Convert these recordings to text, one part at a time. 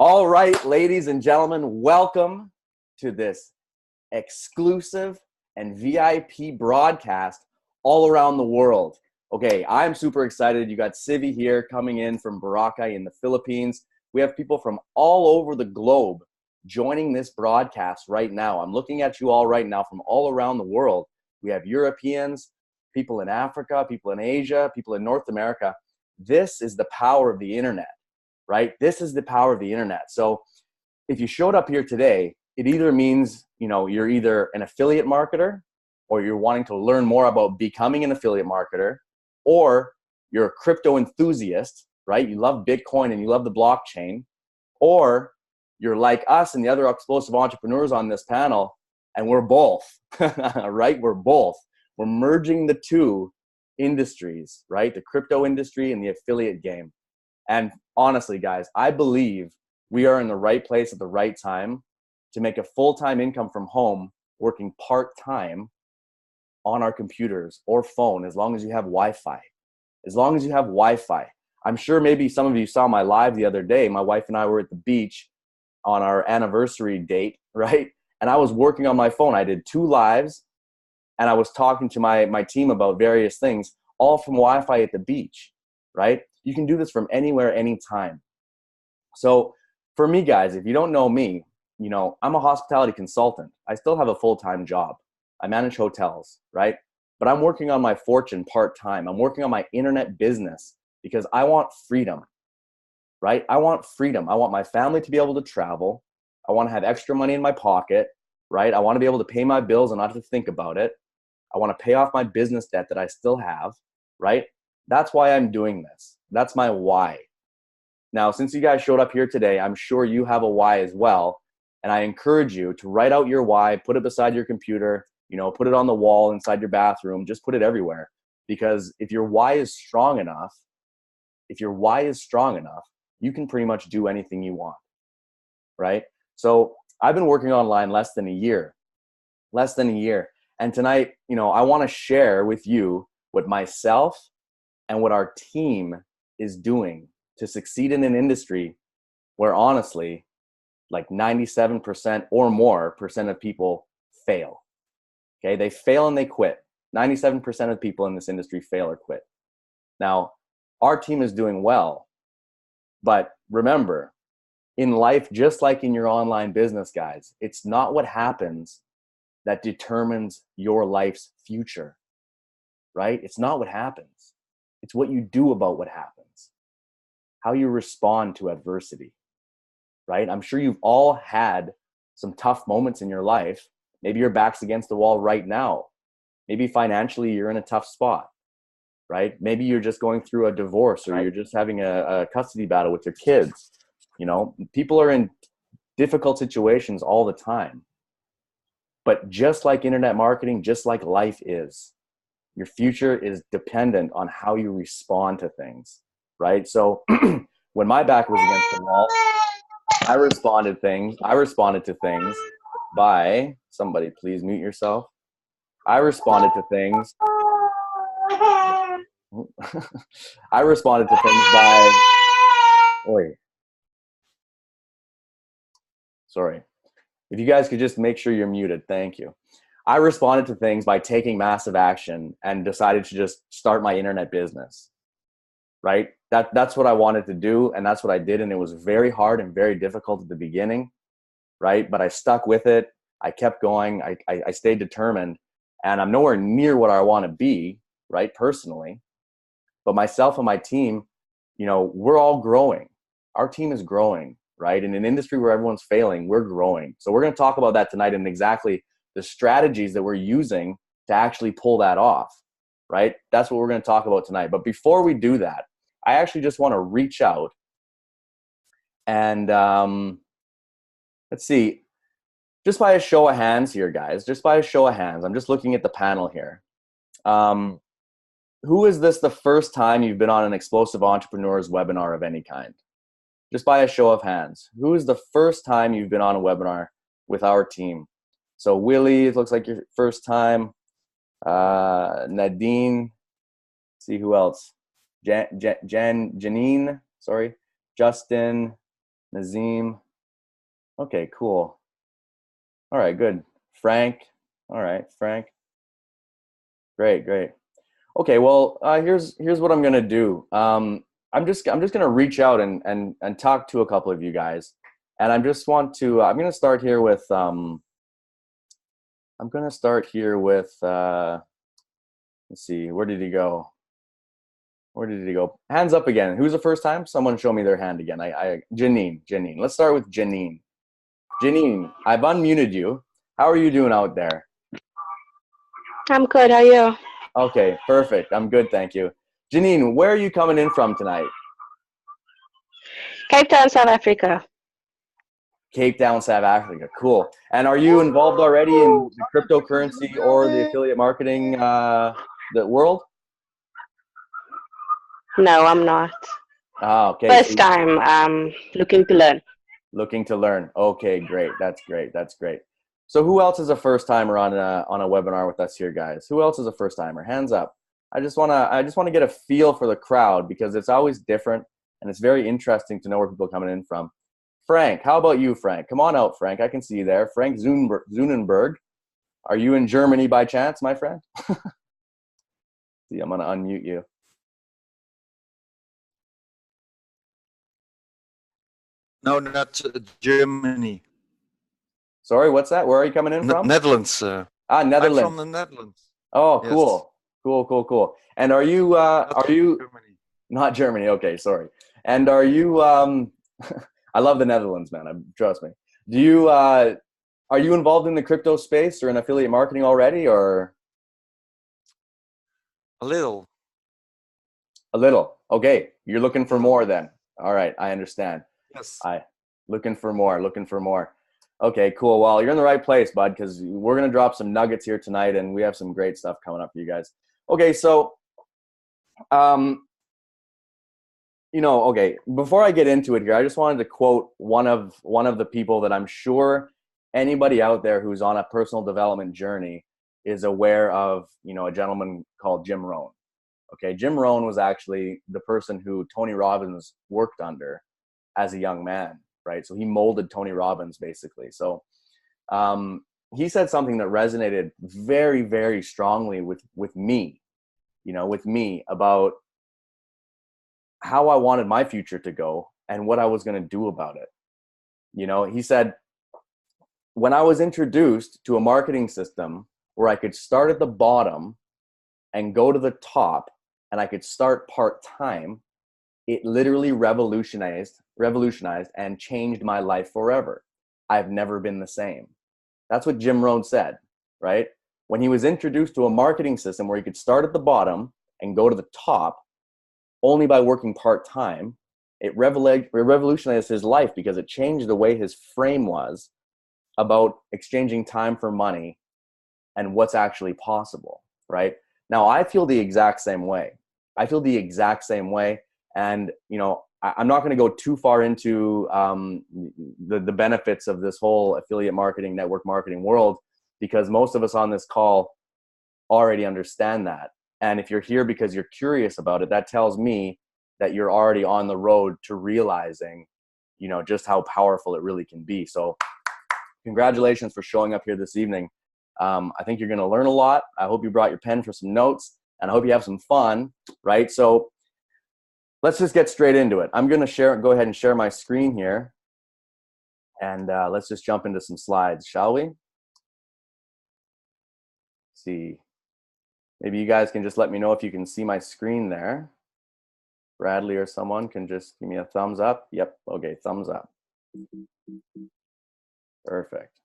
All right, ladies and gentlemen, welcome to this exclusive and VIP broadcast all around the world. Okay, I'm super excited. You got Civi here coming in from Boracay in the Philippines. We have people from all over the globe joining this broadcast right now. I'm looking at you all right now from all around the world. We have Europeans, people in Africa, people in Asia, people in North America. This is the power of the internet. Right? This is the power of the internet. So if you showed up here today, it either means, you're either an affiliate marketer or you're wanting to learn more about becoming an affiliate marketer, or you're a crypto enthusiast, right? You love Bitcoin and you love the blockchain, or you're like us and the other explosive entrepreneurs on this panel, and we're both, right? We're both. We're merging the two industries, right? The crypto industry and the affiliate game. And honestly, guys, I believe we are in the right place at the right time to make a full-time income from home, working part-time on our computers or phone, as long as you have Wi-Fi. As long as you have Wi-Fi. I'm sure maybe some of you saw my live the other day. My wife and I were at the beach on our anniversary date, right? And I was working on my phone. I did 2 lives, and I was talking to my team about various things, all from Wi-Fi at the beach, right? You can do this from anywhere, anytime. So for me, guys, if you don't know me, I'm a hospitality consultant. I still have a full-time job. I manage hotels, right? But I'm working on my fortune part-time. I'm working on my internet business because I want freedom, right? I want freedom. I want my family to be able to travel. I want to have extra money in my pocket, right? I want to be able to pay my bills and not have to think about it. I want to pay off my business debt that I still have, right? That's why I'm doing this. That's my why. Now, since you guys showed up here today, I'm sure you have a why as well. And I encourage you to write out your why, put it beside your computer, put it on the wall inside your bathroom, just put it everywhere. Because if your why is strong enough, you can pretty much do anything you want, right? So I've been working online less than a year. And tonight, I want to share with you what myself and what our team is doing to succeed in an industry where honestly, like 97% or more percent of people fail. Okay, they fail and they quit. 97% of people in this industry fail or quit. Now, our team is doing well, but remember, in life, just like in your online business, guys, it's not what happens that determines your life's future, right? It's not what happens. It's what you do about what happens, how you respond to adversity, right? I'm sure you've all had some tough moments in your life. Maybe your back's against the wall right now. Maybe financially you're in a tough spot, right? Maybe you're just going through a divorce, or you're just having a custody battle with your kids. People are in difficult situations all the time. But just like internet marketing, just like life is, your future is dependent on how you respond to things, right? So when my back was against the wall, I responded to things by, somebody please mute yourself. I responded to things. I responded to things by, sorry. If you guys could just make sure you're muted, thank you. I responded to things by taking massive action and decided to just start my internet business, right? That's what I wanted to do, and that's what I did, and it was very hard and very difficult at the beginning, right? But I stuck with it. I kept going. I stayed determined, and I'm nowhere near what I want to be, right, personally. But myself and my team, we're all growing. Our team is growing, right? In an industry where everyone's failing, we're growing. So we're going to talk about that tonight and exactly the strategies that we're using to actually pull that off, right? That's what we're going to talk about tonight. But before we do that, I actually just want to reach out and let's see, just by a show of hands here, guys, just by a show of hands, I'm just looking at the panel here. Who is this the first time you've been on an Explosive Entrepreneurs webinar of any kind? Just by a show of hands. Who is the first time you've been on a webinar with our team? So Willie, it looks like your first time. Nadine, see who else? Janine, sorry. Justin, Nazim. Okay, cool. All right, good. Frank. All right, Frank. Great, great. Okay, well, here's what I'm gonna do. I'm just gonna reach out and talk to a couple of you guys, and I'm gonna start here with let's see, where did he go? Where did he go? Hands up again. Who's the first time? Someone show me their hand again. Janine. Let's start with Janine. Janine, I've unmuted you. How are you doing out there? I'm good. How are you? Okay, perfect. I'm good, thank you. Janine, where are you coming in from tonight? Cape Town, South Africa. Cape Town, South Africa. Cool. And are you involved already in the cryptocurrency or the affiliate marketing the world? No, I'm not. Okay. First time. Looking to learn. Looking to learn. Okay, great. That's great. That's great. So who else is a first timer on a webinar with us here, guys? Who else is a first timer? Hands up. I just wanna get a feel for the crowd because it's always different and it's very interesting to know where people are coming in from. Frank, how about you, Frank? Come on out, Frank. I can see you there. Frank Zunenberg. Are you in Germany by chance, my friend? See, I'm gonna unmute you. No, not Germany. Sorry, what's that? Where are you coming in from? Netherlands. Netherlands. I'm from the Netherlands. Oh, Yes. cool. And are you Germany. not Germany? Okay, sorry. And are you I love the Netherlands, man. Trust me. Do you are you involved in the crypto space or in affiliate marketing already, or A little. a little? Okay, you're looking for more then. All right, I understand. Yes. Looking for more. Okay, cool. Well, you're in the right place, bud, because we're gonna drop some nuggets here tonight, and we have some great stuff coming up for you guys. Okay, so okay, before I get into it here, I just wanted to quote one of the people that I'm sure anybody out there who's on a personal development journey is aware of, a gentleman called Jim Rohn. Okay, Jim Rohn was actually the person who Tony Robbins worked under as a young man, right? So he molded Tony Robbins basically. So he said something that resonated very, very strongly with me, about how I wanted my future to go and what I was going to do about it. He said, when I was introduced to a marketing system where I could start at the bottom and go to the top and I could start part-time, it literally revolutionized and changed my life forever. I've never been the same. That's what Jim Rohn said, right? When he was introduced to a marketing system where he could start at the bottom and go to the top only by working part-time, it revolutionized his life because it changed the way his frame was about exchanging time for money and what's actually possible, right? Now, I feel the exact same way. And, I'm not going to go too far into the benefits of this whole affiliate marketing, network marketing world, because most of us on this call already understand that. And if you're here because you're curious about it, that tells me that you're already on the road to realizing, just how powerful it really can be. So congratulations for showing up here this evening. I think you're going to learn a lot. I hope you brought your pen for some notes, and I hope you have some fun, right? So let's just get straight into it. I'm going to go ahead and share my screen here, and let's just jump into some slides, shall we? Let's see. Maybe you guys can just let me know if you can see my screen there. Bradley or someone can just give me a thumbs up. Yep. Okay. Thumbs up. Perfect.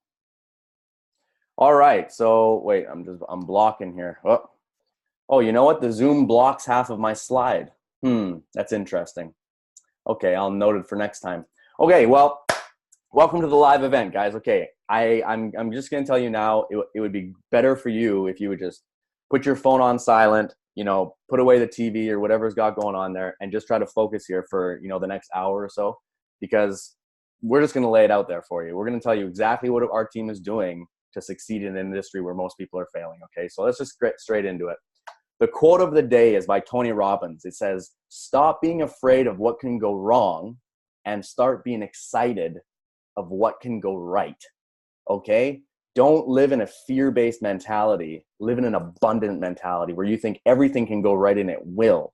All right. So wait, I'm blocking here. Oh, you know what? The Zoom blocks half of my slide. That's interesting. Okay. I'll note it for next time. Okay. Well, welcome to the live event, guys. Okay. I'm just going to tell you now, it would be better for you if you would just put your phone on silent, put away the TV or whatever's got going on there and just try to focus here for, the next hour or so, because we're just going to lay it out there for you. We're going to tell you exactly what our team is doing to succeed in an industry where most people are failing. Okay. So let's just get straight into it. The quote of the day is by Tony Robbins. It says, "Stop being afraid of what can go wrong and start being excited of what can go right. Okay? Don't live in a fear-based mentality. Live in an abundant mentality where you think everything can go right and it will,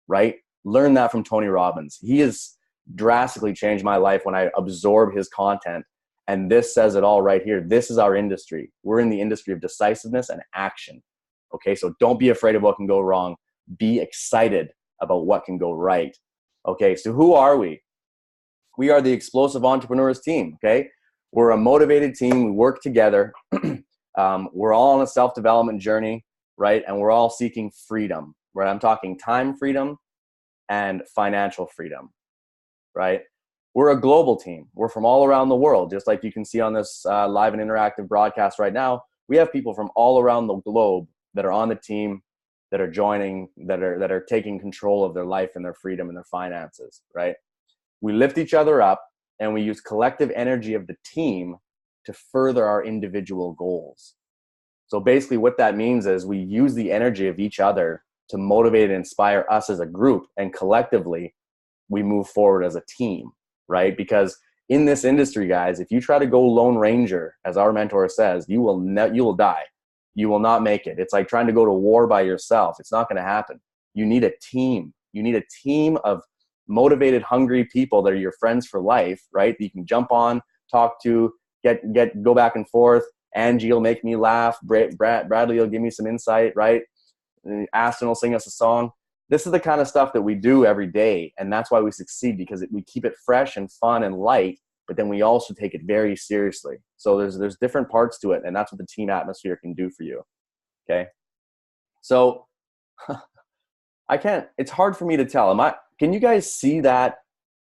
right? Learn that from Tony Robbins. He has drastically changed my life when I absorb his content. And this says it all right here. This is our industry. We're in the industry of decisiveness and action. Okay, so don't be afraid of what can go wrong. Be excited about what can go right. Okay, so who are we? We are the Explosive Entrepreneurs team, okay? We're a motivated team. We work together. We're all on a self-development journey, right? And we're all seeking freedom, right? I'm talking time freedom and financial freedom, right? We're a global team. We're from all around the world. Just like you can see on this live and interactive broadcast right now, we have people from all around the globe that are on the team, that are joining, that are taking control of their life and their freedom and their finances, right? We lift each other up and we use collective energy of the team to further our individual goals. So basically what that means is we use the energy of each other to motivate and inspire us as a group, and collectively we move forward as a team, right? Because in this industry, guys, if you try to go Lone Ranger, as our mentor says, you will die. You will not make it. It's like trying to go to war by yourself. It's not going to happen. You need a team. You need a team of motivated, hungry people that are your friends for life, right? That you can jump on, talk to, go back and forth. Angie will make me laugh. Bradley will give me some insight, right? Aston will sing us a song. This is the kind of stuff that we do every day, and that's why we succeed, because we keep it fresh and fun and light, but then we also take it very seriously. So there's different parts to it, and that's what the team atmosphere can do for you. Okay, so it's hard for me to tell. Can you guys see that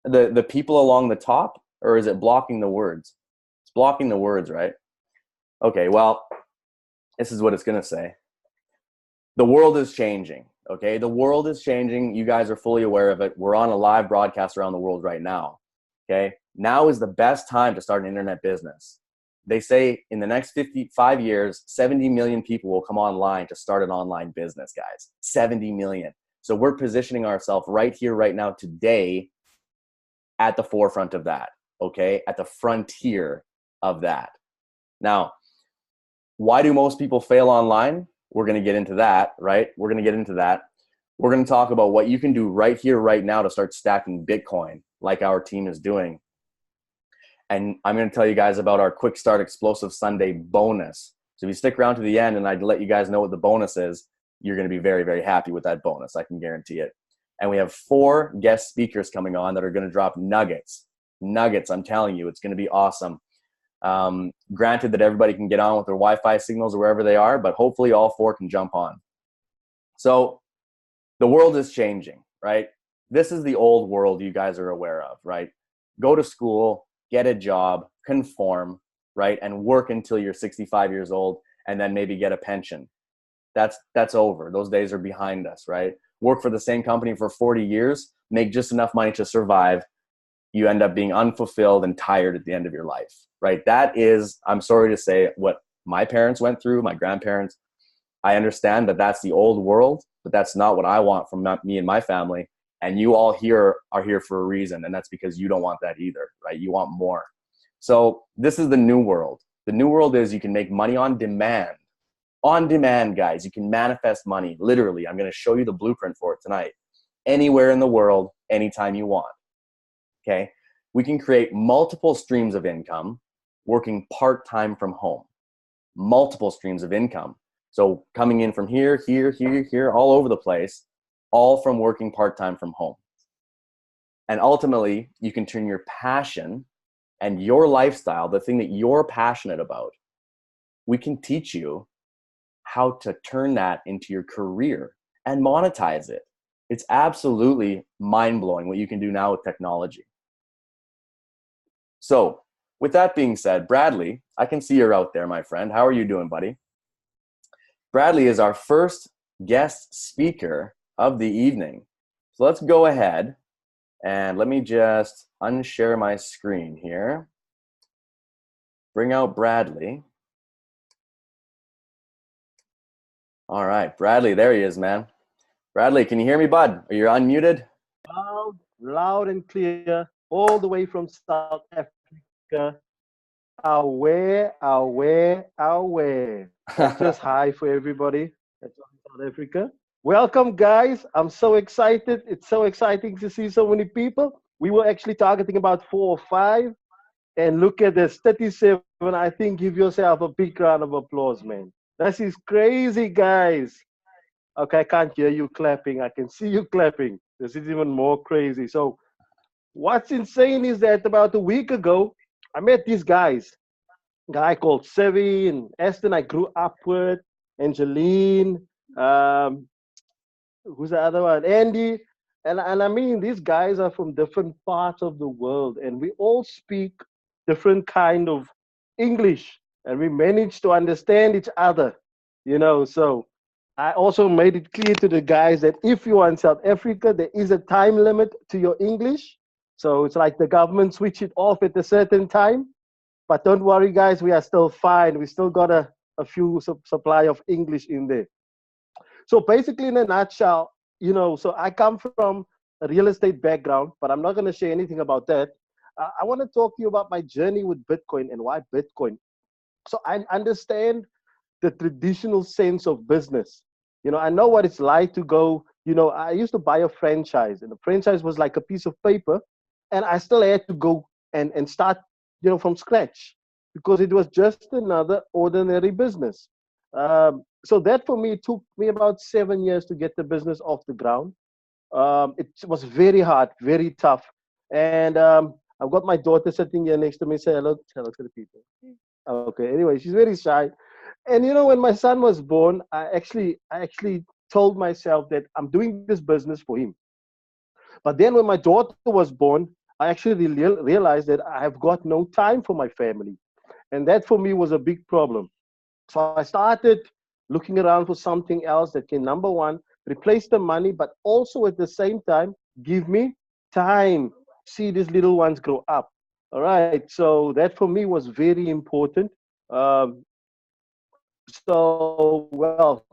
the people along the top, or is it blocking the words? It's blocking the words, right? Okay, well, this is what it's gonna say. The world is changing. Okay, the world is changing. You guys are fully aware of it. We're on a live broadcast around the world right now. Okay, now is the best time to start an internet business. They say in the next 55 years, 70 million people will come online to start an online business, guys. 70 million. So we're positioning ourselves right here, right now, today at the forefront of that, okay? At the frontier of that. Now, why do most people fail online? We're going to get into that, right? We're going to get into that. We're going to talk about what you can do right here, right now to start stacking Bitcoin like our team is doing. And I'm going to tell you guys about our Quick Start Explosive Sunday bonus. So if you stick around to the end and I'd let you guys know what the bonus is, you're going to be very, very happy with that bonus. I can guarantee it. And we have 4 guest speakers coming on that are going to drop nuggets. Nuggets, I'm telling you, it's going to be awesome. Granted that everybody can get on with their Wi-Fi signals or wherever they are, but hopefully all 4 can jump on. So the world is changing, right? This is the old world you guys are aware of, right? Go to school, get a job, conform, right? And work until you're 65 years old and then maybe get a pension. That's over. Those days are behind us, right? Work for the same company for 40 years, make just enough money to survive. You end up being unfulfilled and tired at the end of your life, right? That is, I'm sorry to say, what my parents went through, my grandparents. I understand that that's the old world, but that's not what I want from me and my family. And you all here are here for a reason, and that's because you don't want that either, right? You want more. So this is the new world. The new world is you can make money on demand. On demand, guys. You can manifest money, literally. I'm going to show you the blueprint for it tonight. Anywhere in the world, anytime you want. Okay? We can create multiple streams of income working part-time from home. Multiple streams of income. So coming in from here, all over the place, all from working part-time from home. And ultimately, you can turn your passion and your lifestyle, the thing that you're passionate about, we can teach you how to turn that into your career and monetize it. It's absolutely mind-blowing what you can do now with technology. So with that being said, Bradley, I can see you're out there, my friend. How are you doing, buddy? Bradley is our first guest speaker of the evening. So let's go ahead and let me just unshare my screen here. Bring out Bradley. All right, Bradley, there he is, man. Bradley, can you hear me, bud? Are you unmuted? Loud and clear. all the way from South Africa. Aware. That's just hi for everybody. That's from South Africa. Welcome, guys. I'm so excited. It's so exciting to see so many people. We were actually targeting about 4 or 5. And look at this, 37. I think give yourself a big round of applause, man. This is crazy, guys. Okay, I can't hear you clapping. I can see you clapping. This is even more crazy. So what's insane is that about a week ago, I met these guys. A guy called Sevi and Aston I grew up with, Angeline, who's the other one? Andy. And I mean, these guys are from different parts of the world, and we all speak different kind of English, and we manage to understand each other, So I also made it clear to the guys that if you are in South Africa, there is a time limit to your English. So it's like the government switch it off at a certain time. But don't worry, guys, we are still fine. We still got a few supply of English in there. So basically, in a nutshell, so I come from a real estate background, but I'm not going to share anything about that. I want to talk to you about my journey with Bitcoin and why Bitcoin. So I understand the traditional sense of business. I know what it's like to go, I used to buy a franchise, and the franchise was like a piece of paper, and I still had to go and start, from scratch, because it was just another ordinary business. So that for me took me about 7 years to get the business off the ground. It was very hard, very tough. And I've got my daughter sitting here next to me. Say hello to the people. Okay. Anyway, she's very shy. And when my son was born, I actually told myself that I'm doing this business for him. But then when my daughter was born, I actually realized that I have got no time for my family. And that for me was a big problem. So I started looking around for something else that can, number one, replace the money, but also at the same time, give me time, see these little ones grow up. All right. So that for me was very important. Well,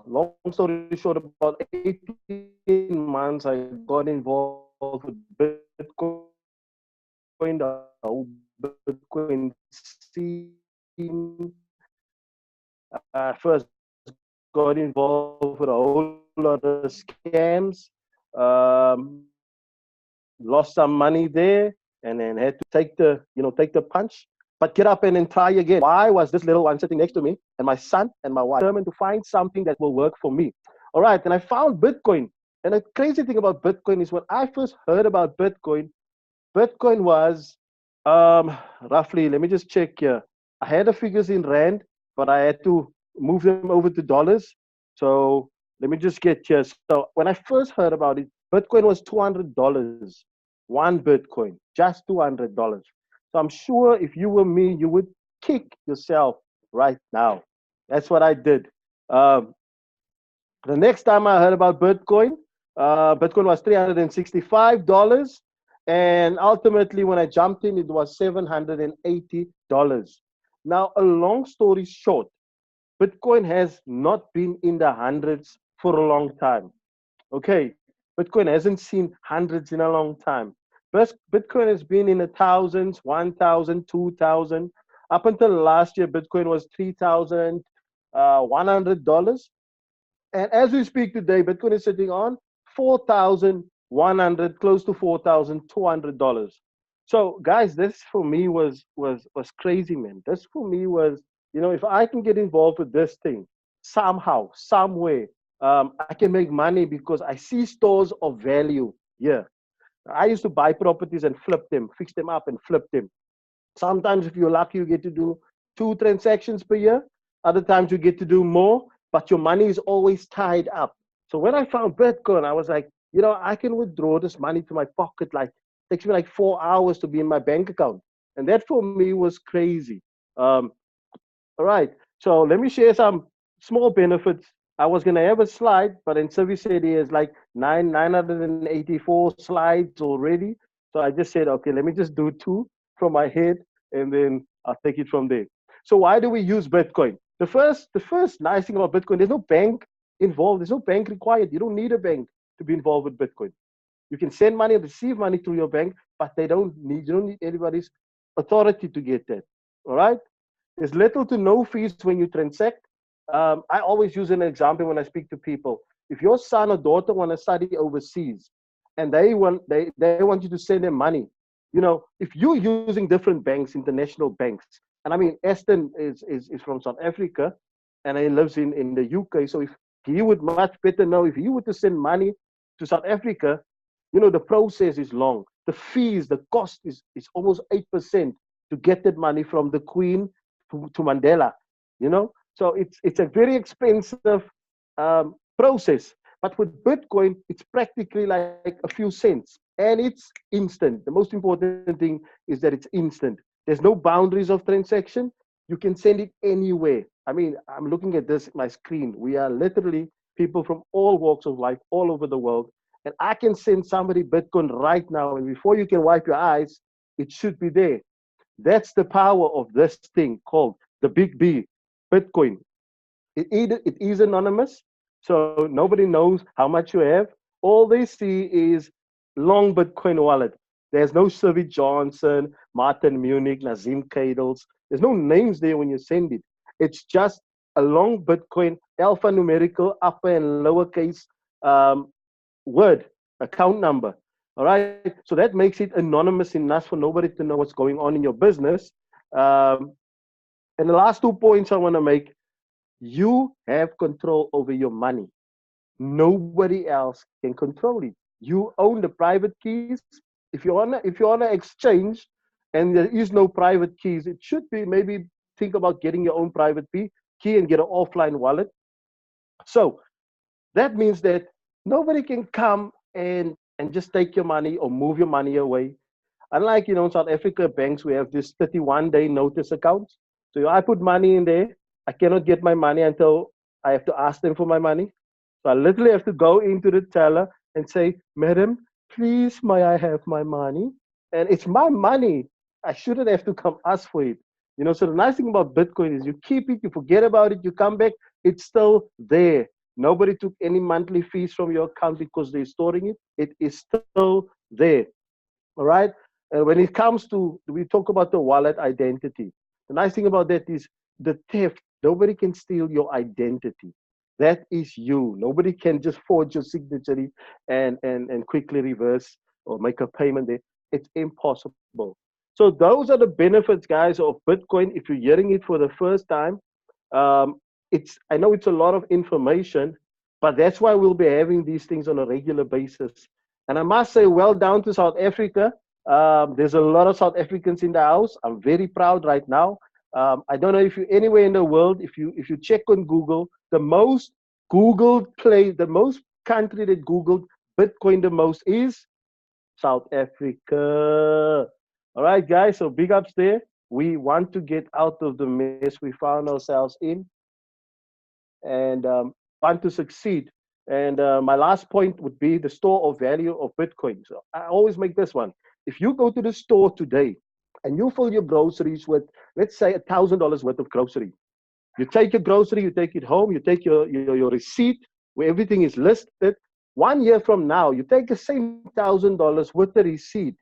long story short, about 18 months, I got involved with Bitcoin, the whole Bitcoin scene. First got involved with a whole lot of scams, lost some money there, and then had to take the punch, but get up and then try again. Why was this little one sitting next to me and my son and my wife determined to find something that will work for me? All right, and I found Bitcoin. And the crazy thing about Bitcoin is when I first heard about Bitcoin was roughly, let me just check here. I had the figures in Rand, but I had to move them over to dollars. So let me just get here. So when I first heard about it, Bitcoin was $200. One Bitcoin, just $200. So I'm sure if you were me, you would kick yourself right now. That's what I did. The next time I heard about Bitcoin, Bitcoin was $365. And ultimately, when I jumped in, it was $780. Now, a long story short, Bitcoin has not been in the hundreds for a long time. Okay, Bitcoin hasn't seen hundreds in a long time. Bitcoin has been in the thousands, 1,000, 2,000. Up until last year, Bitcoin was $3,100. And as we speak today, Bitcoin is sitting on $4,100, close to $4,200. So, guys, this for me was crazy, man. This for me was, if I can get involved with this thing somehow, some way, I can make money because I see stores of value here. I used to buy properties and flip them, fix them up and flip them. Sometimes if you're lucky, you get to do 2 transactions per year. Other times you get to do more, but your money is always tied up. So when I found Bitcoin, I was like, I can withdraw this money to my pocket. Like, it takes me like 4 hours to be in my bank account. And that for me was crazy. All right. So let me share some small benefits. I was going to have a slide, but then Sevi said he has like 984 slides already. So I just said, okay, let me just do 2 from my head, and then I'll take it from there. So why do we use Bitcoin? The first nice thing about Bitcoin, there's no bank involved. There's no bank required. You don't need a bank to be involved with Bitcoin. You can send money and receive money through your bank, but you don't need anybody's authority to get that. All right? There's little to no fees when you transact. I always use an example when I speak to people. If your son or daughter want to study overseas and they want you to send them money, if you're using different banks, international banks, and I mean Aston is from South Africa and he lives in the UK, so if he would much better know if he were to send money to South Africa, the process is long. The fees, the cost is almost 8% to get that money from the Queen to Mandela, So it's a very expensive process. But with Bitcoin, it's practically like a few cents and it's instant. The most important thing is that it's instant. There's no boundaries of transaction. You can send it anywhere. I mean, I'm looking at this, my screen. We are literally people from all walks of life, all over the world. And I can send somebody Bitcoin right now. And before you can wipe your eyes, it should be there. That's the power of this thing called the Big B, Bitcoin. It is anonymous, so nobody knows how much you have. All they see is long Bitcoin wallet. There's no Sylvie Johnson, Martin Munich, Nazim Kadels. There's no names there when you send it. It's just a long Bitcoin alphanumerical upper and lowercase word, account number. All right. So that makes it anonymous enough for nobody to know what's going on in your business. And the last 2 points I want to make, you have control over your money. Nobody else can control it. You own the private keys. If you're on an exchange and there is no private keys, it should be maybe think about getting your own private key and get an offline wallet. So that means that nobody can come and just take your money or move your money away. Unlike, in South Africa banks, we have this 31-day notice accounts. So I put money in there. I cannot get my money until I have to ask them for my money. So I literally have to go into the teller and say, "Madam, please, may I have my money?" And it's my money. I shouldn't have to come ask for it. So the nice thing about Bitcoin is you keep it, you forget about it, you come back, it's still there. Nobody took any monthly fees from your account because they're storing it. It is still there. All right? And when it comes to, we talk about the wallet identity. The nice thing about that is the theft. Nobody can steal your identity. That is you. Nobody can just forge your signature and quickly reverse or make a payment there. It's impossible. So those are the benefits, guys, of Bitcoin. If you're hearing it for the first time, I know it's a lot of information, but that's why we'll be having these things on a regular basis. And I must say, well done to South Africa. There's a lot of South Africans in the house. I'm very proud right now. I don't know if you're anywhere in the world, if you check on Google, the most Googled place, the most country that Googled Bitcoin the most is South Africa. All right, guys, so big ups there. We want to get out of the mess we found ourselves in and want to succeed. And my last point would be the store of value of Bitcoin. So I always make this one. If you go to the store today and you fill your groceries with, let's say, $1,000 worth of grocery, you take your grocery, you take it home, you take your receipt where everything is listed. 1 year from now, you take the same $1,000 with the receipt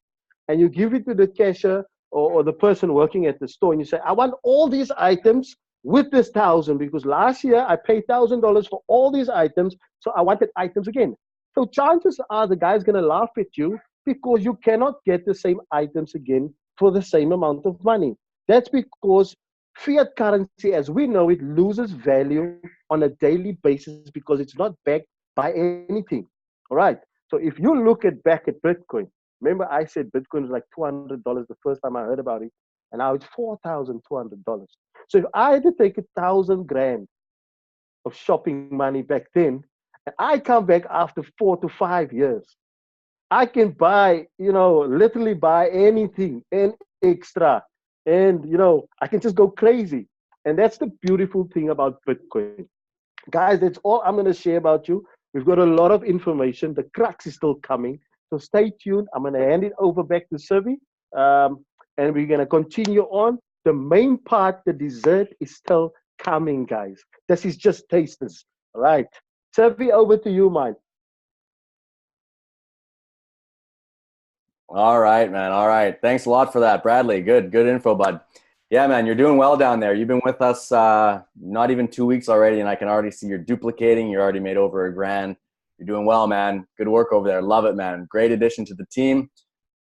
and you give it to the cashier or the person working at the store and you say, "I want all these items with this 1,000 because last year I paid $1,000 for all these items, so I wanted items again." So chances are the guy's going to laugh at you because you cannot get the same items again for the same amount of money. That's because fiat currency, as we know it, loses value on a daily basis because it's not backed by anything. All right. So if you look back at Bitcoin, remember I said Bitcoin was like $200 the first time I heard about it, and now it's $4,200. So if I had to take 1,000 grand of shopping money back then, and I come back after 4 to 5 years, I can buy, literally buy anything and extra. And, I can just go crazy. And that's the beautiful thing about Bitcoin. Guys, that's all I'm going to share about you. We've got a lot of information. The crux is still coming. So stay tuned. I'm going to hand it over back to Sylvie. And we're going to continue on. The main part, the dessert, is still coming, guys. This is just tasters. All right. Sylvie, over to you, man. All right, man. All right. Thanks a lot for that, Bradley. Good info, bud. Yeah, man, you're doing well down there. You've been with us not even 2 weeks already, and I can already see you're duplicating. You're already made over $1,000. You're doing well, man. Good work over there. Love it, man. Great addition to the team.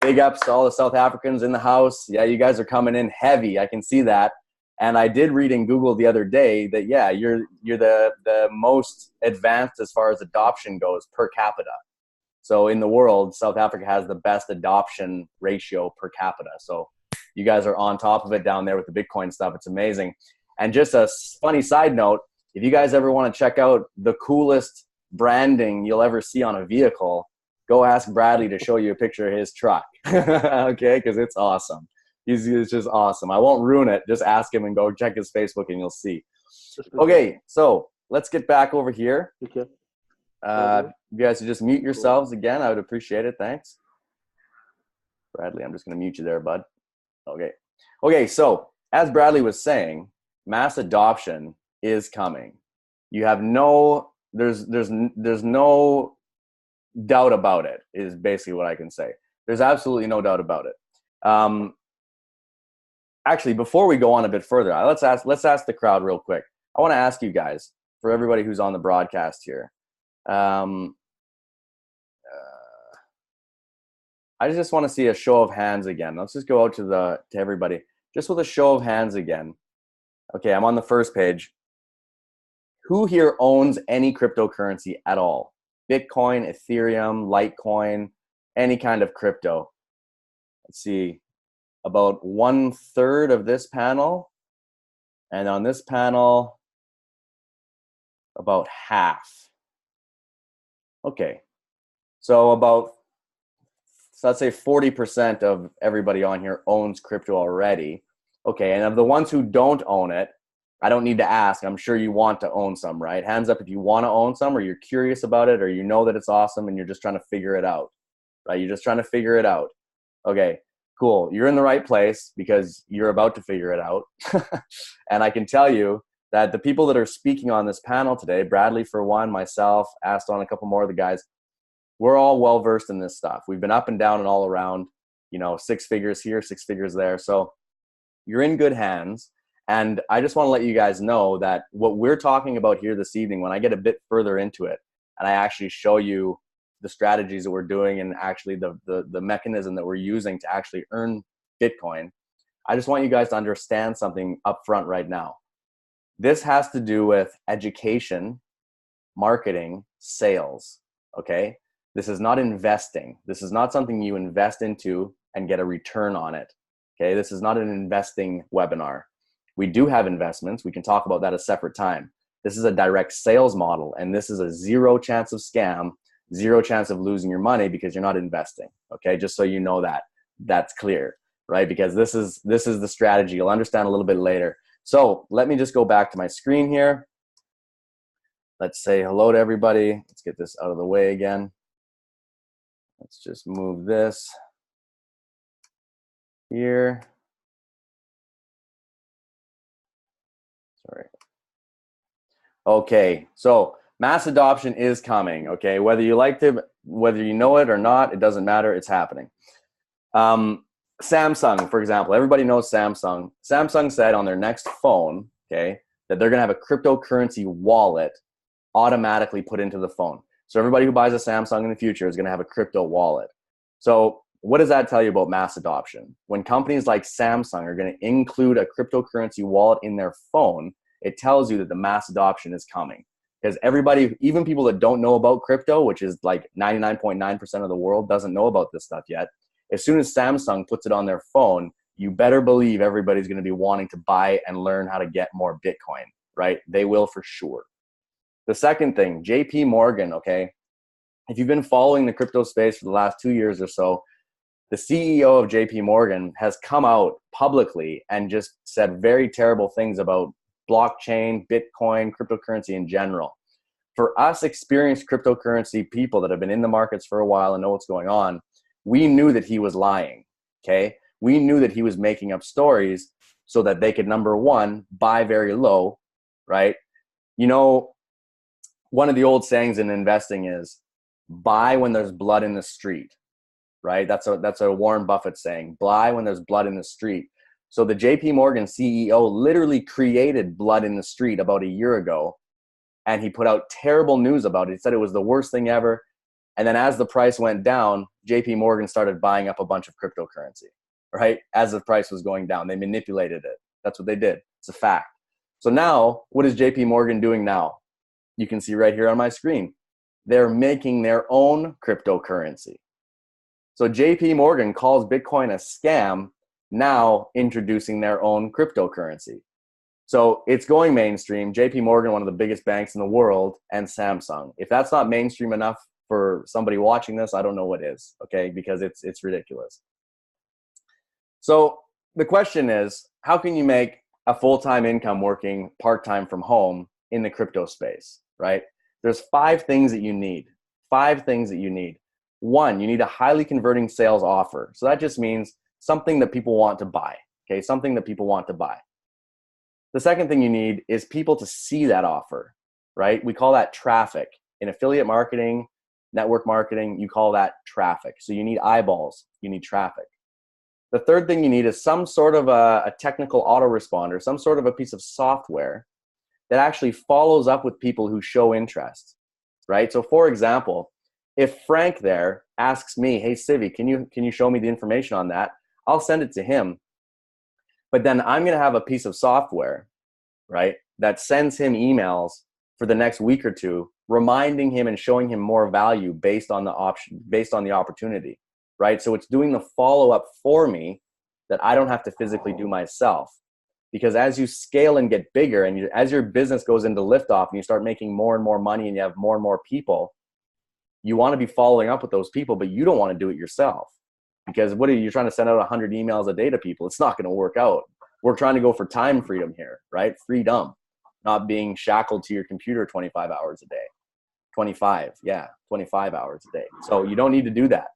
Big ups to all the South Africans in the house. Yeah, you guys are coming in heavy. I can see that. And I did read in Google the other day that, yeah, you're the most advanced as far as adoption goes per capita. So in the world, South Africa has the best adoption ratio per capita. So you guys are on top of it down there with the Bitcoin stuff. It's amazing. And just a funny side note, if you guys ever want to check out the coolest branding you'll ever see on a vehicle, go ask Bradley to show you a picture of his truck. Okay, because it's awesome. He's just awesome. I won't ruin it. Just ask him and go check his Facebook and you'll see. Okay, so let's get back over here. Okay. You guys should just mute yourselves again. I would appreciate it. Thanks. Bradley, I'm just going to mute you there, bud. Okay, so as Bradley was saying, mass adoption is coming. You have there's no doubt about it, is basically what I can say. There's absolutely no doubt about it. Actually, before we go on a bit further, let's ask the crowd real quick. I want to ask you guys, for everybody who's on the broadcast here, I just want to see a show of hands again. Let's just go out to everybody, just with a show of hands again. Okay, I'm on the first page. Who here owns any cryptocurrency at all? Bitcoin, Ethereum, Litecoin, any kind of crypto. Let's see, about 1/3 of this panel, and on this panel, about half. Okay, so let's say 40% of everybody on here owns crypto already. Okay, and of the ones who don't own it, I don't need to ask. I'm sure you want to own some, right? Hands up if you want to own some, or you're curious about it, or you know that it's awesome and you're just trying to figure it out, right? You're just trying to figure it out. Okay, cool. You're in the right place because you're about to figure it out. And I can tell you that the people that are speaking on this panel today, Bradley for one, myself, Aston, a couple more of the guys, we're all well-versed in this stuff. We've been up and down and all around, 6 figures here, 6 figures there. So you're in good hands. And I just want to let you guys know that what we're talking about here this evening, when I get a bit further into it and I actually show you the strategies that we're doing and actually the mechanism that we're using to actually earn Bitcoin, I just want you guys to understand something up front right now. This has to do with education, marketing, sales, okay? This is not investing. This is not something you invest into and get a return on it, okay? This is not an investing webinar. We do have investments. We can talk about that a separate time. This is a direct sales model, and this is a 0 chance of scam, 0 chance of losing your money because you're not investing, okay? Just so you know that's clear, right? Because this is the strategy. You'll understand a little bit later. So let me just go back to my screen here. Let's say hello to everybody. Let's get this out of the way again. Let's just move this here. Sorry. Okay, so mass adoption is coming, okay? Whether you whether you know it or not, it doesn't matter, it's happening. Samsung, for example, everybody knows Samsung. Samsung said on their next phone, okay, that they're gonna have a cryptocurrency wallet automatically put into the phone. So everybody who buys a Samsung in the future is gonna have a crypto wallet. So what does that tell you about mass adoption? When companies like Samsung are gonna include a cryptocurrency wallet in their phone, it tells you that the mass adoption is coming. Because everybody, even people that don't know about crypto, which is like 99.9% of the world doesn't know about this stuff yet, as soon as Samsung puts it on their phone, you better believe everybody's going to be wanting to buy and learn how to get more Bitcoin, right? They will for sure. The second thing, JP Morgan, okay? If you've been following the crypto space for the last 2 years or so, the CEO of JP Morgan has come out publicly and just said very terrible things about blockchain, Bitcoin, cryptocurrency in general. For us experienced cryptocurrency people that have been in the markets for a while and know what's going on, we knew that he was lying, okay? We knew that he was making up stories so that they could, number one, buy very low, right? One of the old sayings in investing is, buy when there's blood in the street, right? That's a Warren Buffett saying, "Buy when there's blood in the street." So the JP Morgan CEO literally created blood in the street about a year ago, and he put out terrible news about it. He said it was the worst thing ever. And then as the price went down, JP Morgan started buying up a bunch of cryptocurrency, right? As the price was going down, they manipulated it. That's what they did. It's a fact. So now, what is JP Morgan doing now? You can see right here on my screen. They're making their own cryptocurrency. So JP Morgan calls Bitcoin a scam, now introducing their own cryptocurrency. So it's going mainstream. JP Morgan, one of the biggest banks in the world, and Samsung. If that's not mainstream enough for somebody watching this, I don't know what is, okay? Because it's ridiculous. So the question is, how can you make a full-time income working part-time from home in the crypto space, right? There's 5 things that you need. 5 things that you need. 1, you need a highly converting sales offer. So that just means something that people want to buy, okay? Something that people want to buy. The second thing you need is people to see that offer, right? We call that traffic. In affiliate marketing, network marketing, you call that traffic. So you need eyeballs, you need traffic. The third thing you need is some sort of a technical autoresponder, some sort of a piece of software that actually follows up with people who show interest, right? So for example, if Frank there asks me, "Hey, Civi, can you show me the information on that?" I'll send it to him. But then I'm going to have a piece of software, right, that sends him emails for the next week or two, reminding him and showing him more value based on the opportunity, right? So it's doing the follow-up for me that I don't have to physically do myself. Because as you scale and get bigger, and as your business goes into liftoff and you start making more and more money and you have more and more people, you want to be following up with those people, but you don't want to do it yourself. Because what are you trying to send out 100 emails a day to people? It's not going to work out. We're trying to go for time freedom here, right? Freedom, not being shackled to your computer 25 hours a day. 25 hours a day. So you don't need to do that.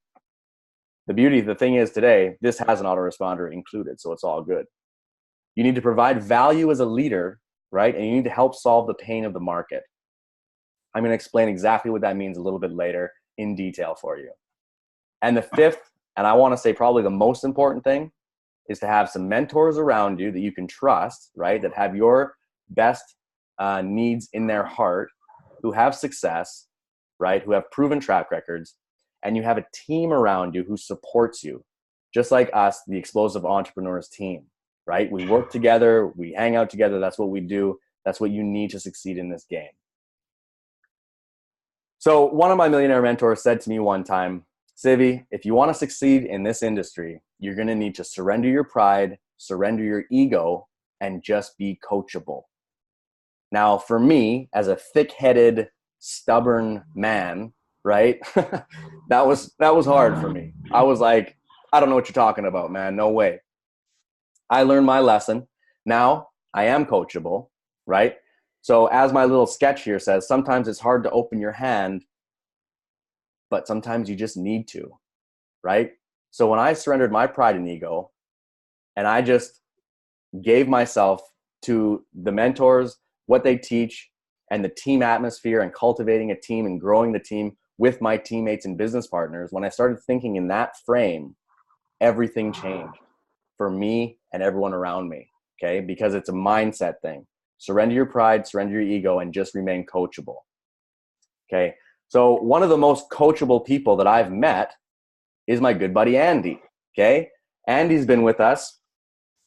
The thing is today, this has an autoresponder included, so it's all good. You need to provide value as a leader, right? And you need to help solve the pain of the market. I'm going to explain exactly what that means a little bit later in detail for you. And the 5th, and I want to say probably the most important thing, is to have some mentors around you that you can trust, right? That have your best needs in their heart, who have success, right? Who have proven track records, and you have a team around you who supports you, just like us, the Explosive Entrepreneurs team, right? We work together, we hang out together. That's what we do. That's what you need to succeed in this game. So one of my millionaire mentors said to me one time, "Civi, if you want to succeed in this industry, you're going to need to surrender your pride, surrender your ego, and just be coachable." Now, for me, as a thick-headed, stubborn man, right, that was hard for me. I was like, I don't know what you're talking about, man. No way. I learned my lesson. Now I am coachable, right? So as my little sketch here says, sometimes it's hard to open your hand, but sometimes you just need to, right? So when I surrendered my pride and ego, and I just gave myself to the mentors, what they teach, and the team atmosphere, and cultivating a team and growing the team with my teammates and business partners, when I started thinking in that frame, everything changed for me and everyone around me, okay? Because it's a mindset thing. Surrender your pride, surrender your ego, and just remain coachable, okay? So one of the most coachable people that I've met is my good buddy Andy, okay? Andy's been with us.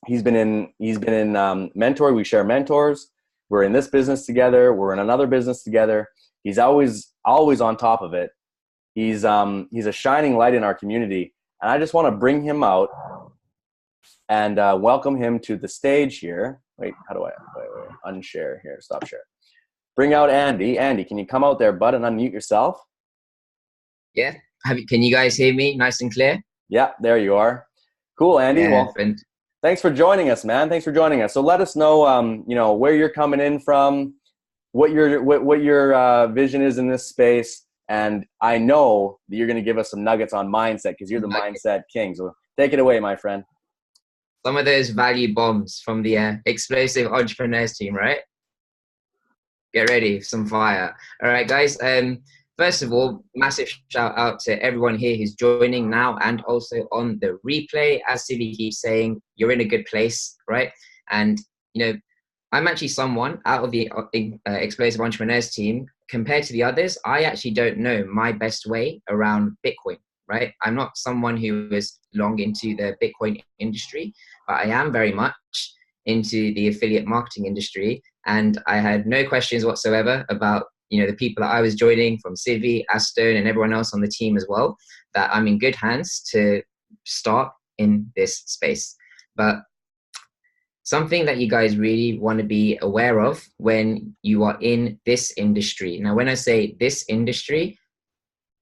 He's been in Mentor. We share mentors. We're in this business together. We're in another business together. He's always on top of it. He's a shining light in our community, and I just want to bring him out and welcome him to the stage here. Wait, how do I unshare here? Stop share. Bring out Andy. Andy, can you come out there, bud, and unmute yourself? Yeah. Can you guys hear me nice and clear? Yeah, there you are. Cool, Andy. Yeah, well, thanks for joining us, man. Thanks for joining us. So let us know, where you're coming in from, what your vision is in this space, and I know that you're going to give us some nuggets on mindset because you're the mindset king. So take it away, my friend. Some of those value bombs from the Explosive Entrepreneurs team, right? Get ready for some fire. All right, guys. first of all, massive shout out to everyone here who's joining now and also on the replay. As Sivi keeps saying, you're in a good place, right? And, you know, I'm actually someone out of the Explosive Entrepreneurs team. Compared to the others, I actually don't know my best way around Bitcoin, right? I'm not someone who is long into the Bitcoin industry, but I am very much into the affiliate marketing industry. And I had no questions whatsoever about, you know, the people that I was joining from Civi, Aston, and everyone else on the team as well, that I'm in good hands to start in this space. But something that you guys really want to be aware of when you are in this industry. Now, when I say this industry,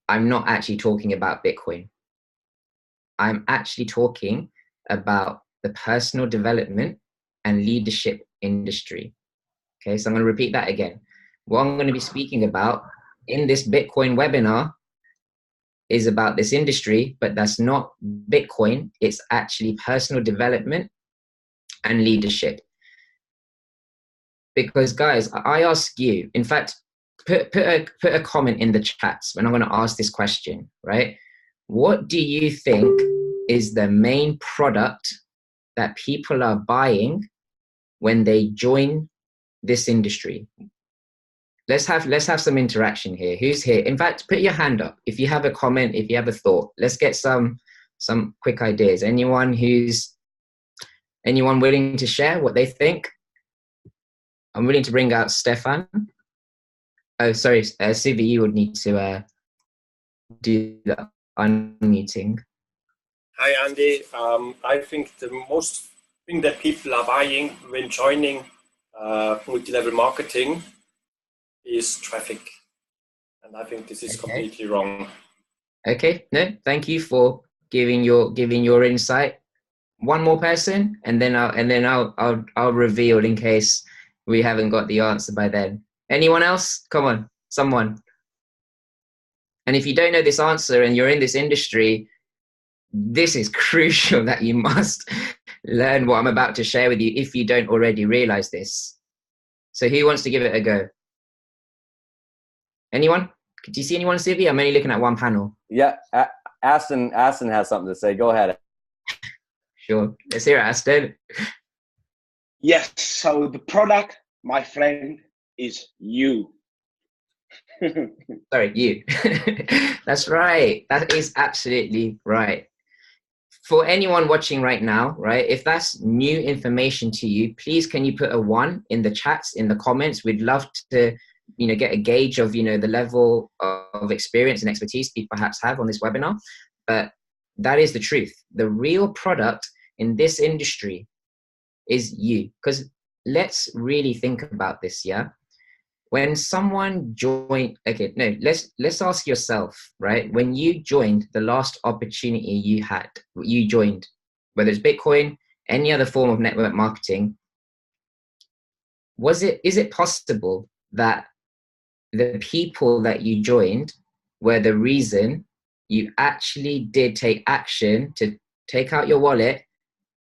I'm not actually talking about Bitcoin. I'm actually talking about the personal development and leadership industry. Okay, so I'm going to repeat that again. What I'm going to be speaking about in this Bitcoin webinar is about this industry, but that's not Bitcoin. It's actually personal development and leadership. Because guys, I ask you, in fact, put a comment in the chats when I'm going to ask this question, right? What do you think is the main product that people are buying when they join this industry? Let's have some interaction here. Who's here? In fact, put your hand up if you have a comment, if you have a thought. Let's get some quick ideas. Anyone willing to share what they think? I'm willing to bring out Stefan. Oh, sorry, Sivi, you would need to do the unmuting. Hi, Andy. I think the most thing that people are buying when joining multi-level marketing is traffic. And I think this is completely wrong. Okay, no, thank you for giving your insight. One more person, and then I'll reveal in case we haven't got the answer by then. Anyone else? Come on, someone. And if you don't know this answer and you're in this industry, this is crucial that you must learn what I'm about to share with you if you don't already realize this. So who wants to give it a go? Anyone? Do you see anyone, Sivi? I'm only looking at one panel. Yeah, Aston has something to say. Go ahead. Sure. Let's hear it, Aston. Yes, so the product, my friend, is you. Sorry, you. That's right. That is absolutely right. For anyone watching right now, right, if that's new information to you, please can you put a 1 in the chats, in the comments? We'd love to, you know, get a gauge of, you know, the level of experience and expertise people perhaps have on this webinar. But that is the truth. The real product in this industry is you. Because let's really think about this, yeah? When someone joined, okay, no, let's ask yourself, right? When you joined the last opportunity you joined, whether it's Bitcoin, any other form of network marketing, is it possible that the people that you joined were the reason you actually did take action to take out your wallet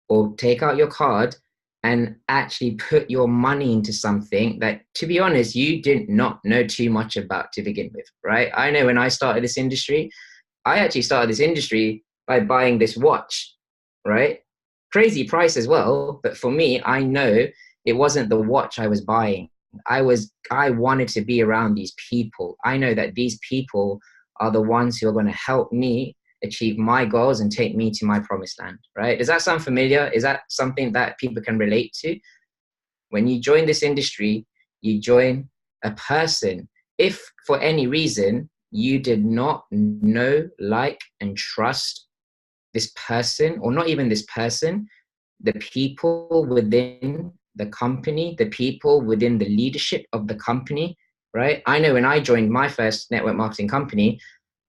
or take out your card and actually put your money into something that, to be honest, you did not know too much about to begin with, right? I know when I started this industry, I actually started this industry by buying this watch, right? Crazy price as well, but for me, I know it wasn't the watch I was buying. I wanted to be around these people. I know that these people are the ones who are going to help me achieve my goals and take me to my promised land, right? Does that sound familiar? Is that something that people can relate to? When you join this industry, you join a person. If for any reason you did not know, like, and trust this person, or not even this person, the people within the company, the people within the leadership of the company, right? I know when I joined my first network marketing company,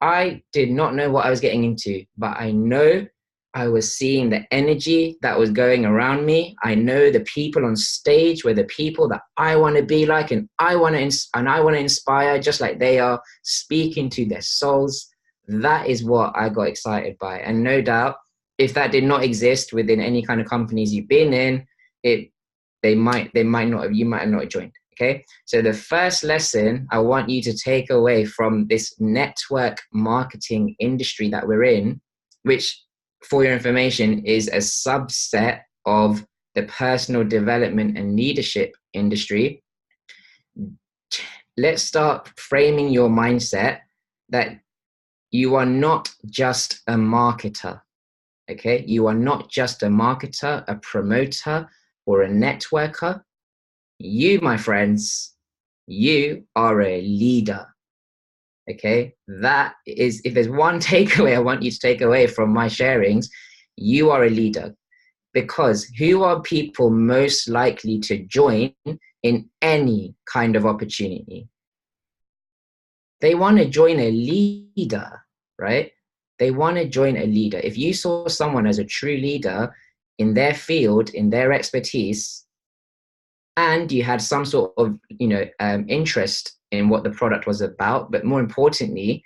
I did not know what I was getting into, but I know I was seeing the energy that was going around me. I know the people on stage were the people that I want to be like, and I want to inspire just like they are, speaking to their souls. That is what I got excited by. And no doubt, if that did not exist within any kind of companies you've been in, you might have not joined. Okay, so the first lesson I want you to take away from this network marketing industry that we're in, which, for your information, is a subset of the personal development and leadership industry. Let's start framing your mindset that you are not just a marketer. Okay, you are not just a marketer, a promoter, or a networker. You, my friends, you are a leader. Okay, that is, if there's one takeaway I want you to take away from my sharings, you are a leader. Because who are people most likely to join in any kind of opportunity? They want to join a leader, right? They want to join a leader. If you saw someone as a true leader in their field, in their expertise, and you had some sort of, interest in what the product was about, but more importantly,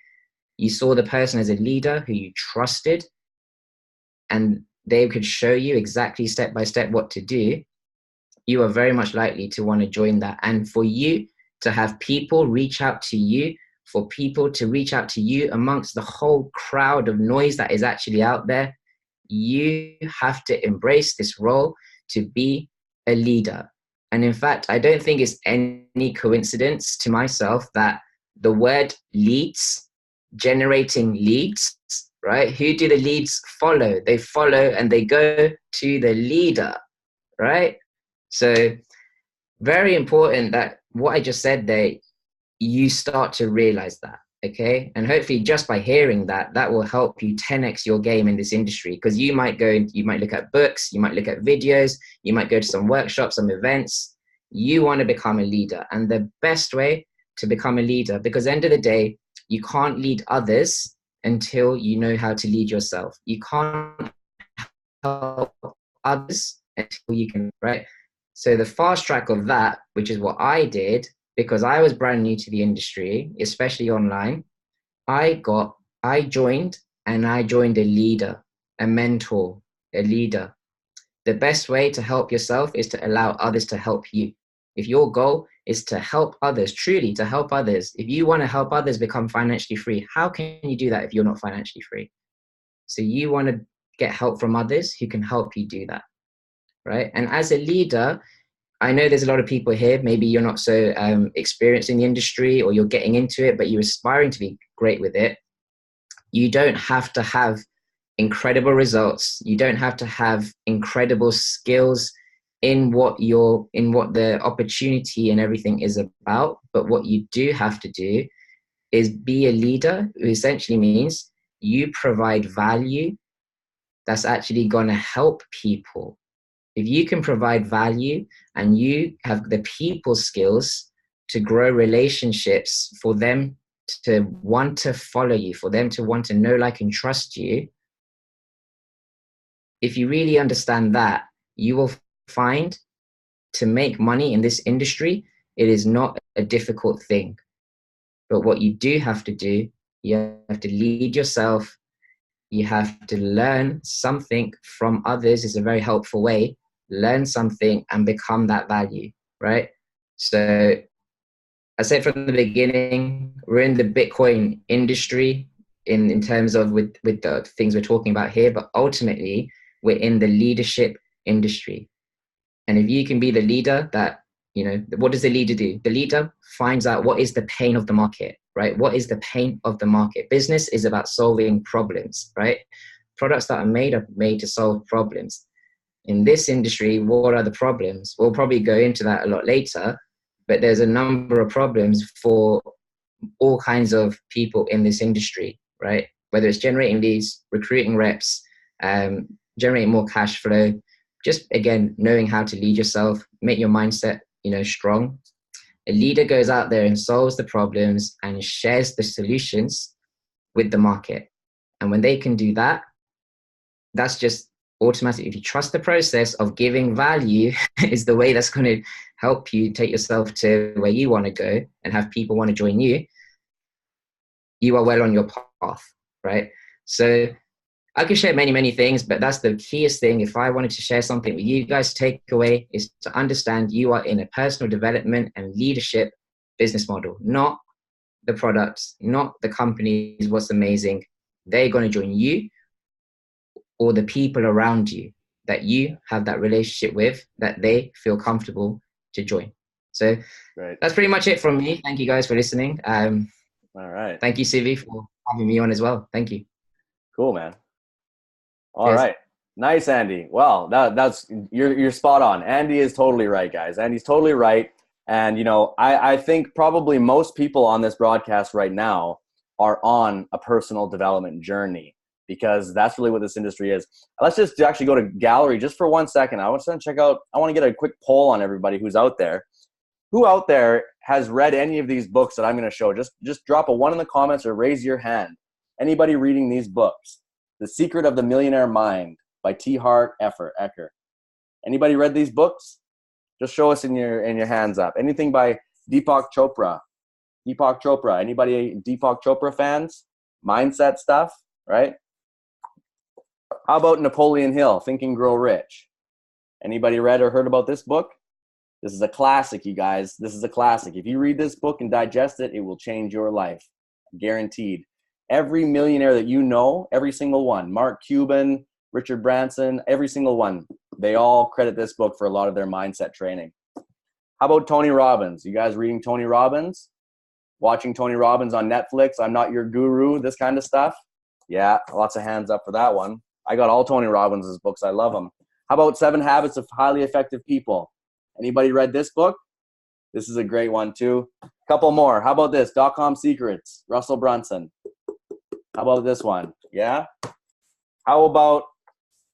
you saw the person as a leader who you trusted, and they could show you exactly step by step what to do, you are very much likely to want to join that. And for you to have people reach out to you, for people to reach out to you amongst the whole crowd of noise that is actually out there, you have to embrace this role to be a leader. And in fact, I don't think it's any coincidence to myself that the word leads, generating leads, right? Who do the leads follow? They follow and they go to the leader, right? So very important that what I just said there, you start to realize that, okay? And hopefully just by hearing that, that will help you 10x your game in this industry, because you might look at books, you might look at videos, you might go to some workshops, some events. You want to become a leader. And the best way to become a leader, because at the end of the day, you can't lead others until you know how to lead yourself. You can't help others until you can, right? So the fast track of that, which is what I did, because I was brand new to the industry, especially online, I joined a leader, a mentor, a leader. The best way to help yourself is to allow others to help you. If your goal is to help others, truly to help others, if you want to help others become financially free, how can you do that if you're not financially free? So you want to get help from others who can help you do that, right? And as a leader, I know there's a lot of people here, maybe you're not so experienced in the industry, or you're getting into it, but you're aspiring to be great with it. You don't have to have incredible results. You don't have to have incredible skills in what the opportunity and everything is about. But what you do have to do is be a leader, who essentially means you provide value that's actually going to help people. If you can provide value and you have the people skills to grow relationships, for them to want to follow you, for them to want to know, like, and trust you, if you really understand that, you will find to make money in this industry, it is not a difficult thing. But what you do have to do, you have to lead yourself. You have to learn something from others. Is a very helpful way. Learn something and become that value, right? So I said from the beginning, we're in the Bitcoin industry in terms of with the things we're talking about here, but ultimately we're in the leadership industry. And if you can be the leader that, what does the leader do? The leader finds out what is the pain of the market, right? What is the pain of the market? Business is about solving problems, right? Products that are made to solve problems. In this industry, what are the problems? We'll probably go into that a lot later, but there's a number of problems for all kinds of people in this industry, right? Whether it's generating leads, recruiting reps, generating more cash flow, just again, knowing how to lead yourself, make your mindset, strong. A leader goes out there and solves the problems and shares the solutions with the market. And when they can do that, that's just automatically, if you trust the process of giving value is the way that's going to help you take yourself to where you want to go and have people want to join you, you are well on your path, right? So I could share many, many things, but that's the keyest thing. If I wanted to share something with you guys to take away, is to understand you are in a personal development and leadership business model, not the products, not the companies, what's amazing. They're going to join you or the people around you that you have that relationship with, that they feel comfortable to join. So that's pretty much it from me. Thank you guys for listening. All right. Thank you, Sivi, for having me on as well. Thank you. Cool, man. All right. Nice, Andy. Well, that's you're spot on. Andy is totally right, guys. Andy's totally right. And, you know, I think probably most people on this broadcast right now are on a personal development journey, because that's really what this industry is. Let's just actually go to gallery just for 1 second. I want to get a quick poll on everybody who's out there. Who out there has read any of these books that I'm going to show? Just drop a 1 in the comments or raise your hand. Anybody reading these books? The Secret of the Millionaire Mind by T. Harv Eker. Anybody read these books? Just show us in your hands up. Anything by Deepak Chopra? Deepak Chopra. Anybody Deepak Chopra fans? Mindset stuff, right? How about Napoleon Hill, Think and Grow Rich? Anybody read or heard about this book? This is a classic, you guys. This is a classic. If you read this book and digest it, it will change your life. Guaranteed. Every millionaire that you know, every single one, Mark Cuban, Richard Branson, every single one, they all credit this book for a lot of their mindset training. How about Tony Robbins? You guys reading Tony Robbins? Watching Tony Robbins on Netflix? I'm Not Your Guru, this kind of stuff? Yeah, lots of hands up for that one. I got all Tony Robbins' books. I love them. How about 7 Habits of Highly Effective People? Anybody read this book? This is a great one too. Couple more. How about this? Dot-Com Secrets, Russell Brunson. How about this one? Yeah? How about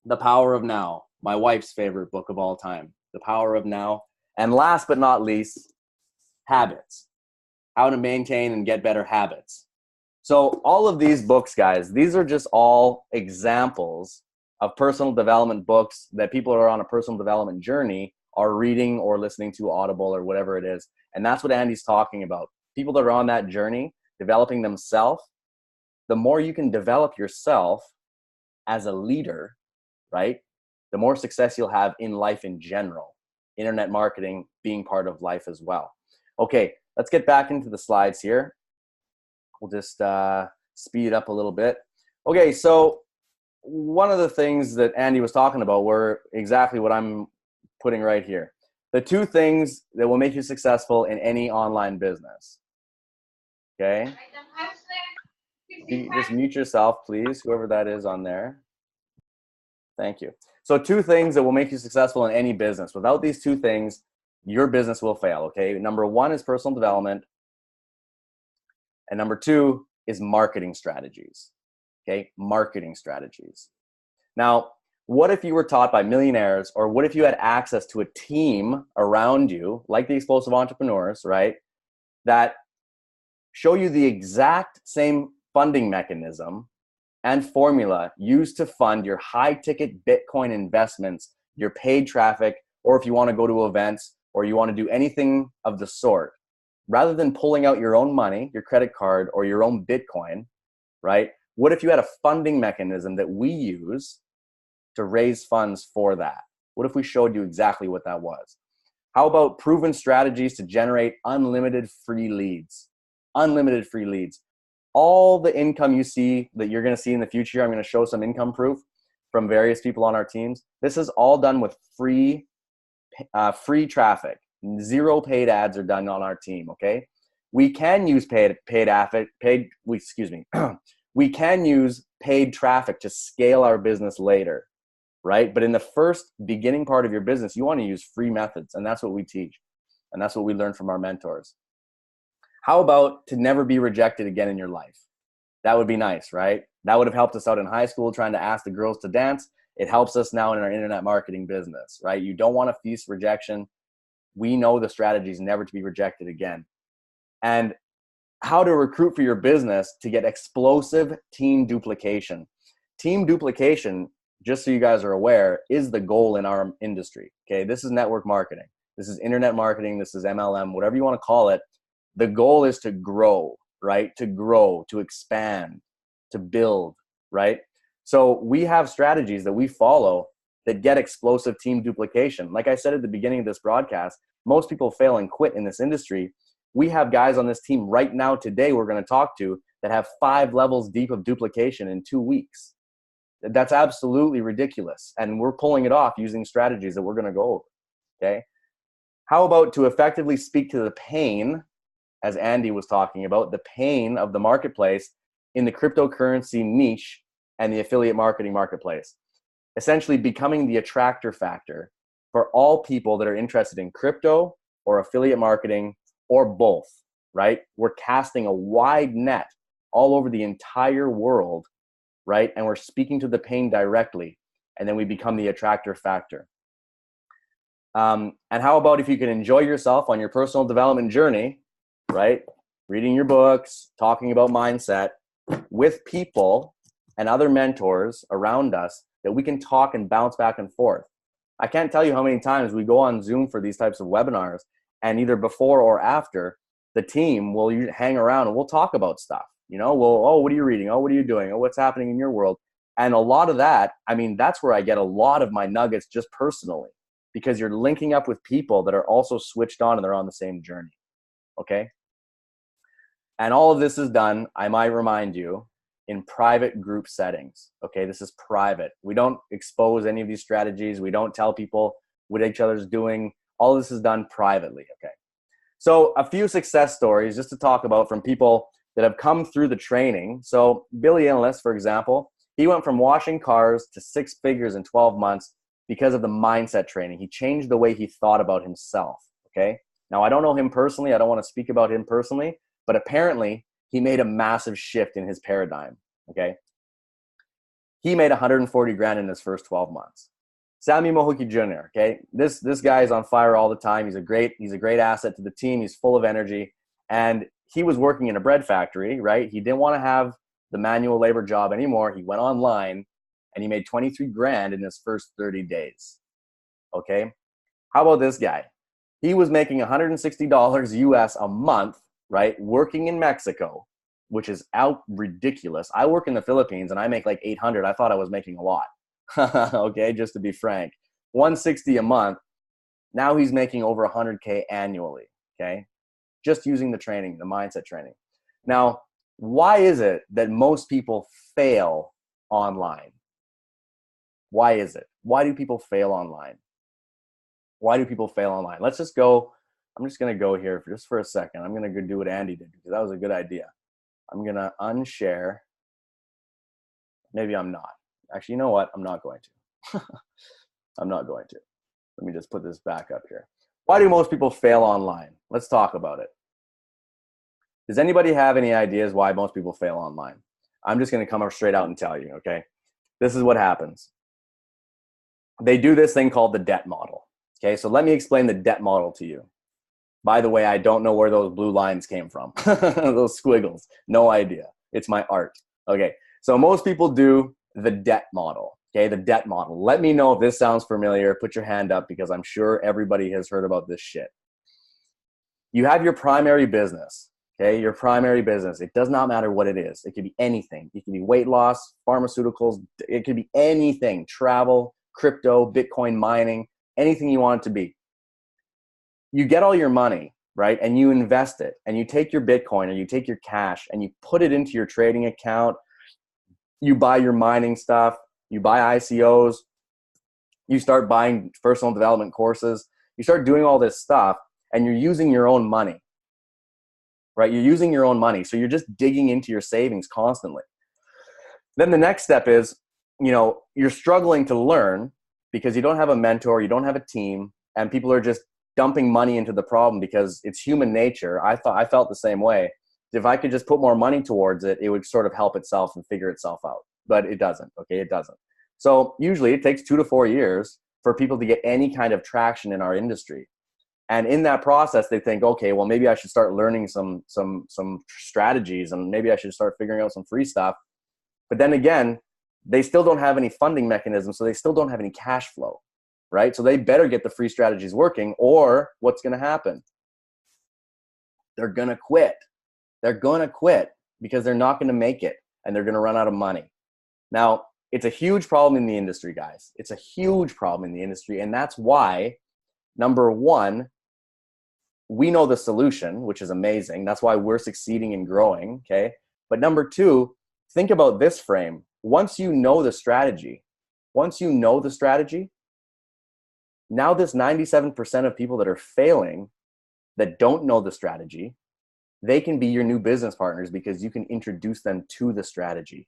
The Power of Now? My wife's favorite book of all time. The Power of Now. And last but not least, Habits. How to maintain and get better habits. So all of these books, guys, these are just all examples of personal development books that people who are on a personal development journey are reading or listening to Audible or whatever it is. And that's what Andy's talking about. People that are on that journey, developing themselves. The more you can develop yourself as a leader, right, the more success you'll have in life in general. Internet marketing being part of life as well. Okay, let's get back into the slides here. We'll just speed it up a little bit. Okay, so one of the things that Andy was talking about were exactly what I'm putting right here. The 2 things that will make you successful in any online business. Okay? Just mute yourself, please, whoever that is on there. Thank you. So 2 things that will make you successful in any business. Without these 2 things, your business will fail, okay? Number 1 is personal development. And number 2 is marketing strategies, okay? Marketing strategies. Now, what if you were taught by millionaires, or what if you had access to a team around you, like the Explosive Entrepreneurs, right, that show you the exact same funding mechanism and formula used to fund your high-ticket Bitcoin investments, your paid traffic, or if you want to go to events or you want to do anything of the sort, rather than pulling out your own money, your credit card, or your own Bitcoin, right? What if you had a funding mechanism that we use to raise funds for that? What if we showed you exactly what that was? How about proven strategies to generate unlimited free leads? Unlimited free leads. All the income you see that you're going to see in the future, I'm going to show some income proof from various people on our teams. This is all done with free traffic. 0 paid ads are done on our team, okay? We can use we can use paid traffic to scale our business later, right? But in the first beginning part of your business, you want to use free methods, and that's what we teach. And that's what we learn from our mentors. How about to never be rejected again in your life? That would be nice, right? That would have helped us out in high school trying to ask the girls to dance. It helps us now in our internet marketing business, right? You don't want to feast rejection. We know the strategy is never to be rejected again. And how to recruit for your business to get explosive team duplication. Team duplication, just so you guys are aware, is the goal in our industry, okay? This is network marketing. This is internet marketing. This is MLM, whatever you want to call it. The goal is to grow, right? To grow, to expand, to build, right? So we have strategies that we follow that get explosive team duplication. Like I said at the beginning of this broadcast, most people fail and quit in this industry. We have guys on this team right now today we're going to talk to that have 5 levels deep of duplication in 2 weeks. That's absolutely ridiculous. And we're pulling it off using strategies that we're going to go over. Okay. How about to effectively speak to the pain, as Andy was talking about, the pain of the marketplace in the cryptocurrency niche and the affiliate marketing marketplace, essentially becoming the attractor factor for all people that are interested in crypto or affiliate marketing or both, right? We're casting a wide net all over the entire world, right? And we're speaking to the pain directly, and then we become the attractor factor. And how about if you can enjoy yourself on your personal development journey, right? Reading your books, talking about mindset with people and other mentors around us that we can talk and bounce back and forth. I can't tell you how many times we go on Zoom for these types of webinars, and either before or after, the team will hang around and we'll talk about stuff. You know, oh, what are you reading? Oh, what are you doing? Oh, what's happening in your world? And a lot of that, I mean, that's where I get a lot of my nuggets just personally, because you're linking up with people that are also switched on and they're on the same journey. Okay. And all of this is done, I might remind you, in private group settings. Okay. This is private. We don't expose any of these strategies. We don't tell people what each other's doing. All of this is done privately. Okay. So a few success stories just to talk about from people that have come through the training. So Billy Inlis, for example, he went from washing cars to 6 figures in 12 months because of the mindset training. He changed the way he thought about himself. Okay. Now I don't know him personally. I don't want to speak about him personally, but apparently he made a massive shift in his paradigm. Okay. He made 140 grand in his first 12 months. Sammy Mohuki Jr. Okay. This guy is on fire all the time. He's a great asset to the team. He's full of energy. And he was working in a bread factory, right? He didn't want to have the manual labor job anymore. He went online and he made 23 grand in his first 30 days. Okay. How about this guy? He was making $160 US a month, right? Working in Mexico, which is out ridiculous. I work in the Philippines and I make like 800. I thought I was making a lot. Okay. Just to be frank, 160 a month. Now he's making over 100K annually. Okay. Just using the training, the mindset training. Now, why is it that most people fail online? Why is it? Why do people fail online? Why do people fail online? Let's just go. I'm just going to go here just for a second. I'm going to go do what Andy did because that was a good idea. I'm going to unshare. Maybe I'm not. Actually, you know what? I'm not going to. I'm not going to. Let me just put this back up here. Why do most people fail online? Let's talk about it. Does anybody have any ideas why most people fail online? I'm just going to come up straight out and tell you, okay? This is what happens. They do this thing called the debt model. Okay, so let me explain the debt model to you. By the way, I don't know where those blue lines came from. Those squiggles, no idea. It's my art. Okay, so most people do the debt model. Okay, the debt model. Let me know if this sounds familiar. Put your hand up because I'm sure everybody has heard about this shit. You have your primary business. Okay, your primary business. It does not matter what it is. It could be anything. It could be weight loss, pharmaceuticals. It could be anything. Travel, crypto, Bitcoin mining, anything you want it to be. You get all your money, right? And you invest it. And you take your Bitcoin or you take your cash and you put it into your trading account. You buy your mining stuff. You buy ICOs. You start buying personal development courses. You start doing all this stuff and you're using your own money, right? You're using your own money. So you're just digging into your savings constantly. Then the next step is, you know, you're struggling to learn because you don't have a mentor, you don't have a team, and people are just dumping money into the problem because it's human nature. I felt the same way. If I could just put more money towards it, it would sort of help itself and figure itself out. But it doesn't, okay? It doesn't. So usually it takes 2 to 4 years for people to get any kind of traction in our industry. And in that process, they think, okay, well, maybe I should start learning some strategies and maybe I should start figuring out some free stuff. But then again, they still don't have any funding mechanisms, so they still don't have any cash flow, right? So they better get the free strategies working, or what's going to happen? They're going to quit. They're going to quit because they're not going to make it and they're going to run out of money. Now, It's a huge problem in the industry, guys. It's a huge problem in the industry. And that's why, number one, we know the solution, which is amazing. That's why we're succeeding and growing, okay? But number two, think about this frame. Once you know the strategy, now this 97% of people that are failing, that don't know the strategy, they can be your new business partners because you can introduce them to the strategy,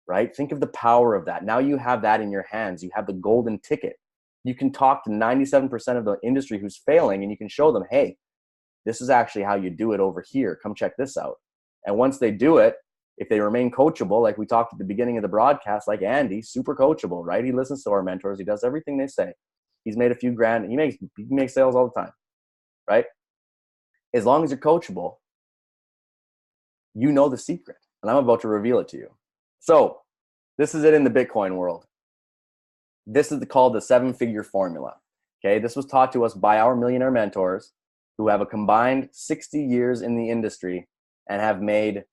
right? Think of the power of that. Now you have that in your hands. You have the golden ticket. You can talk to 97% of the industry who's failing, and you can show them, hey, this is actually how you do it over here. Come check this out. And once they do it, if they remain coachable, like we talked at the beginning of the broadcast, like Andy, super coachable, right? He listens to our mentors. He does everything they say. He's made a few grand. He makes sales all the time, right? As long as you're coachable, you know the secret. And I'm about to reveal it to you. So this is it in the Bitcoin world. This is called the 7-figure formula. Okay, this was taught to us by our millionaire mentors who have a combined 60 years in the industry and have made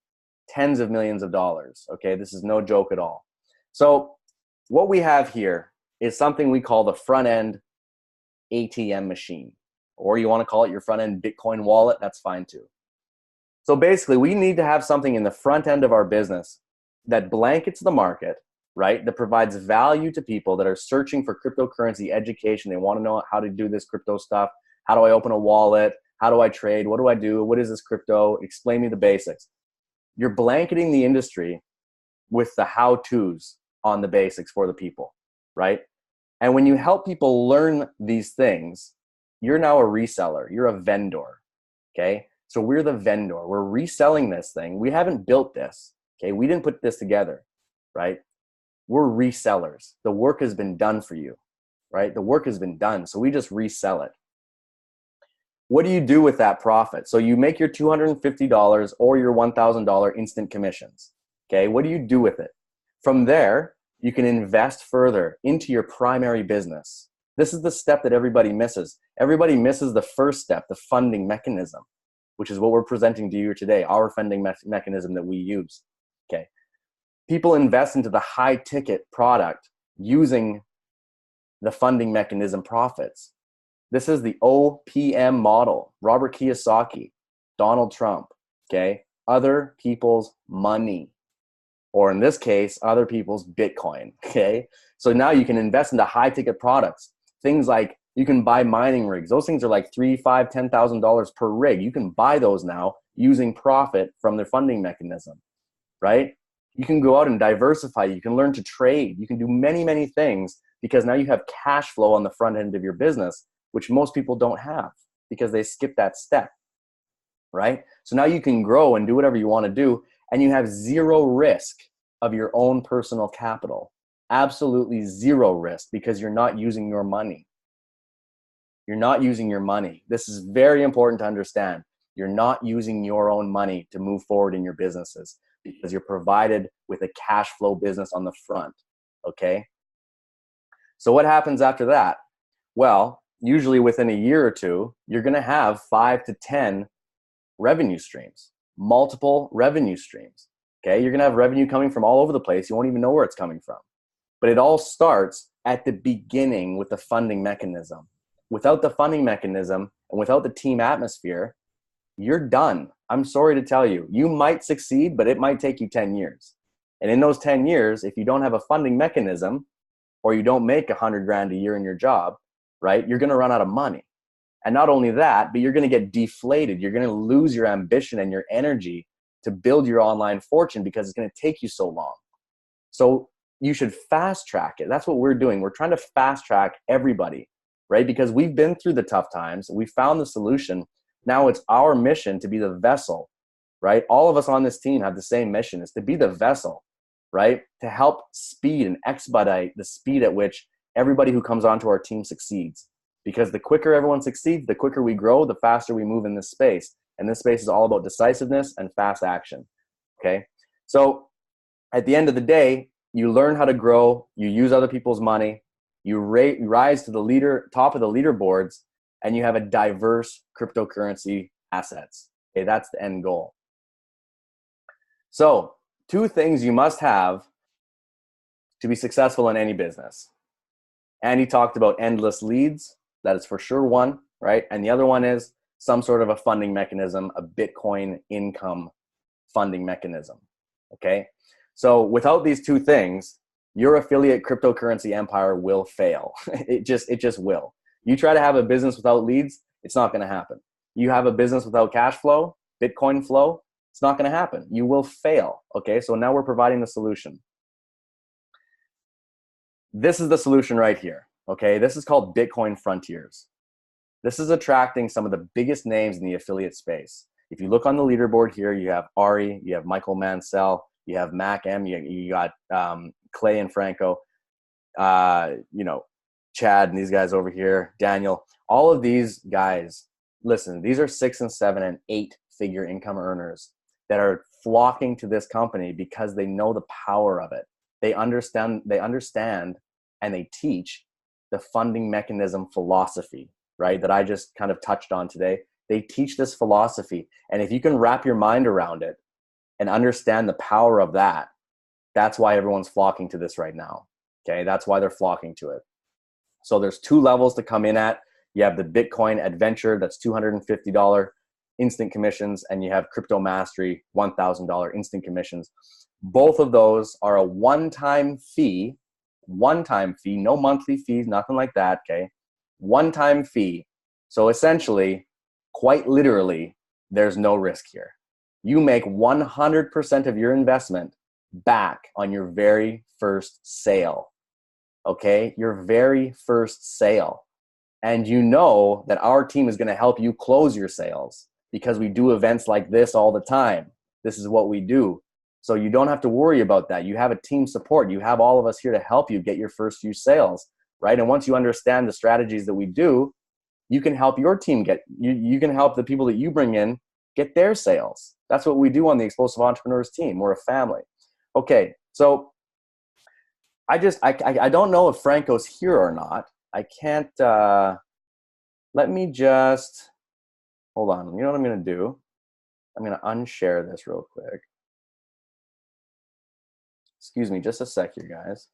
tens of millions of dollars. Okay, this is no joke at all. So what we have here is something we call the front end ATM machine, or you want to call it your front end Bitcoin wallet, that's fine too. So basically we need to have something in the front end of our business that blankets the market, right? That provides value to people that are searching for cryptocurrency education. They want to know how to do this crypto stuff. How do I open a wallet? How do I trade? What do I do? What is this crypto? Explain me the basics. You're blanketing the industry with the how-tos on the basics for the people, right? And when you help people learn these things, you're now a reseller. You're a vendor, okay? So we're the vendor. We're reselling this thing. We haven't built this, okay? We didn't put this together, right? We're resellers. The work has been done for you, right? The work has been done, so we just resell it. What do you do with that profit? So you make your $250 or your $1,000 instant commissions, okay? What do you do with it? From there, you can invest further into your primary business. This is the step that everybody misses. Everybody misses the first step, the funding mechanism, which is what we're presenting to you today, our funding mechanism that we use, okay? People invest into the high ticket product using the funding mechanism profits. This is the OPM model. Robert Kiyosaki, Donald Trump, okay? Other people's money, or in this case, other people's Bitcoin, okay? So now you can invest into high ticket products. Things like you can buy mining rigs. Those things are like $3,000, $5,000, $10,000 per rig. You can buy those now using profit from their funding mechanism, right? You can go out and diversify. You can learn to trade. You can do many, many things because now you have cash flow on the front end of your business, which most people don't have because they skip that step, right? So now you can grow and do whatever you want to do, and you have zero risk of your own personal capital. Absolutely zero risk because you're not using your money. You're not using your money. This is very important to understand. You're not using your own money to move forward in your businesses because you're provided with a cash flow business on the front, okay? So what happens after that? Well, usually within a year or two, you're going to have 5 to 10 revenue streams, multiple revenue streams, okay? You're going to have revenue coming from all over the place. You won't even know where it's coming from. But it all starts at the beginning with the funding mechanism. Without the funding mechanism and without the team atmosphere, you're done. I'm sorry to tell you. You might succeed, but it might take you 10 years. And in those 10 years, if you don't have a funding mechanism or you don't make $100,000 a year in your job, right, you're going to run out of money. And not only that, but you're going to get deflated. You're going to lose your ambition and your energy to build your online fortune because it's going to take you so long. So you should fast track it. That's what we're doing. We're trying to fast track everybody, right? Because we've been through the tough times. We found the solution. Now it's our mission to be the vessel, right? All of us on this team have the same mission, is to be the vessel, right? To help speed and expedite the speed at which everybody who comes onto our team succeeds. Because the quicker everyone succeeds, the quicker we grow, the faster we move in this space. And this space is all about decisiveness and fast action, okay? So at the end of the day, you learn how to grow, you use other people's money, you rise to the top of the leaderboards, and you have a diverse cryptocurrency assets. Okay, that's the end goal. So 2 things you must have to be successful in any business. And he talked about endless leads. That is for sure one, right? And the other one is some sort of a funding mechanism, a Bitcoin income funding mechanism. Okay. So without these two things, your affiliate cryptocurrency empire will fail. It just will. You try to have a business without leads, it's not going to happen. You have a business without cash flow, Bitcoin flow, it's not going to happen. You will fail. Okay. So now we're providing the solution. This is the solution right here. Okay. This is called Bitcoin Frontiers. This is attracting some of the biggest names in the affiliate space. If you look on the leaderboard here, you have Ari, you have Michael Mansell, you have Mac M, you got Clay and Franco, you know, Chad and these guys over here, Daniel. All of these guys, listen, these are 6 and 7 and 8 figure income earners that are flocking to this company because they know the power of it. They understand and they teach the funding mechanism philosophy, right? That I just kind of touched on today. They teach this philosophy. And if you can wrap your mind around it and understand the power of that, that's why everyone's flocking to this right now. Okay. That's why they're flocking to it. So there's 2 levels to come in at. You have the Bitcoin Adventure, that's $250 instant commissions, and you have Crypto Mastery, $1,000 instant commissions. Both of those are a one-time fee, no monthly fees, nothing like that, okay? One-time fee. So essentially, quite literally, there's no risk here. You make 100% of your investment back on your very first sale, okay? Your very first sale. And you know that our team is going to help you close your sales because we do events like this all the time. This is what we do. So you don't have to worry about that. You have a team support. You have all of us here to help you get your first few sales, right? And once you understand the strategies that we do, you can help your team you can help the people that you bring in get their sales. That's what we do on the Explosive Entrepreneurs team. We're a family. Okay, so I don't know if Franco's here or not. I can't, let me just, hold on. You know what I'm going to do? I'm going to unshare this real quick. Excuse me, just a sec here, guys.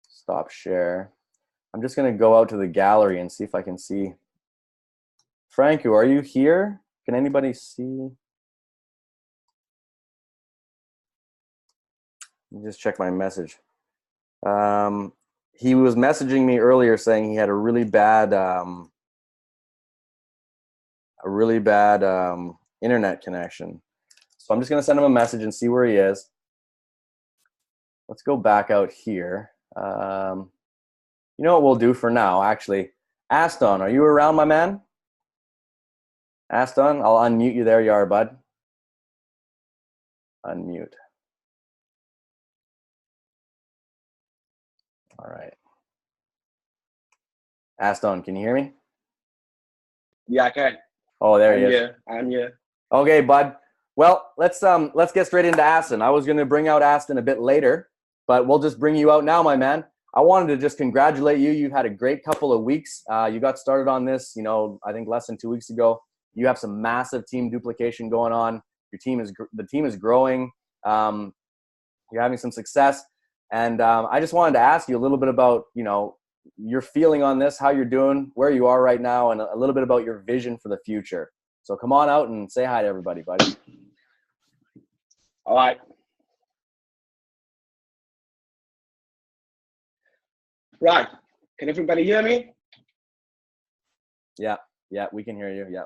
Stop share. I'm just going to go out to the gallery and see if I can see. Franco, are you here? Can anybody see? Let me just check my message. He was messaging me earlier saying he had a really bad internet connection. So I'm just going to send him a message and see where he is. Let's go back out here. You know what we'll do for now, actually. Aston, are you around, my man? Aston, I'll unmute you. There you are, bud. Unmute. All right. Aston, can you hear me? Yeah, I can. Oh, there he is. I'm here. Okay, bud. Well, let's get straight into Aston. I was going to bring out Aston a bit later, but we'll just bring you out now, my man. I wanted to just congratulate you. You've had a great couple of weeks. You got started on this, I think less than 2 weeks ago. You have some massive team duplication going on. The team is growing. You're having some success. And I just wanted to ask you a little bit about, your feeling on this, how you're doing, where you are right now, and a little bit about your vision for the future. So come on out and say hi to everybody, buddy. All right. Right. Can everybody hear me? Yeah, we can hear you. Yeah.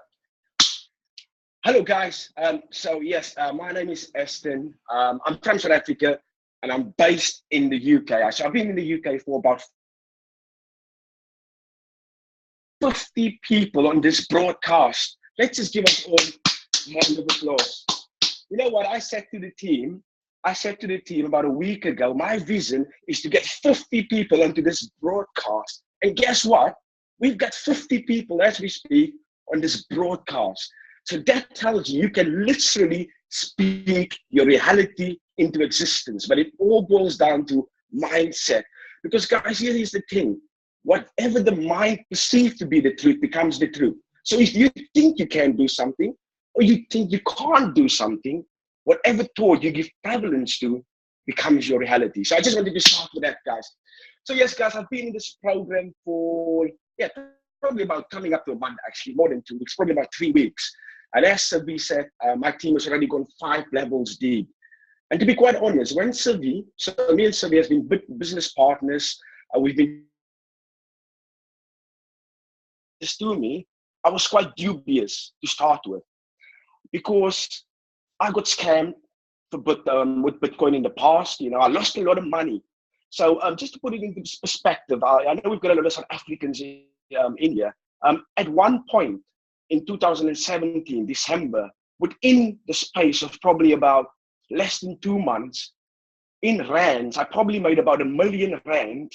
Hello, guys. So yes, my name is Aston. I'm from South Africa, and I'm based in the UK. So I've been in the UK for about 50 people on this broadcast. Let's just give us all a round of applause. You know what I said to the team? I said to the team about a week ago, my vision is to get 50 people onto this broadcast. And guess what? We've got 50 people as we speak on this broadcast. So that tells you can literally speak your reality into existence. But it all boils down to mindset. Because guys, here is the thing. Whatever the mind perceives to be the truth becomes the truth. So if you think you can do something, or you think you can't do something, whatever thought you give prevalence to becomes your reality. So I just wanted to start with that, guys. So yes, guys, I've been in this program for, probably about coming up to a month, actually, more than 2 weeks, probably about 3 weeks. And as Savi said, my team has already gone 5 levels deep. And to be quite honest, when Savi, so me and Savi has been business partners, we've been, just to me, I was quite dubious to start with, because I got scammed with Bitcoin in the past. You know, I lost a lot of money. So just to put it into perspective, I know we've got a lot of South Africans in India. At one point in 2017, December, within the space of probably about less than 2 months, in rands, I probably made about R1 million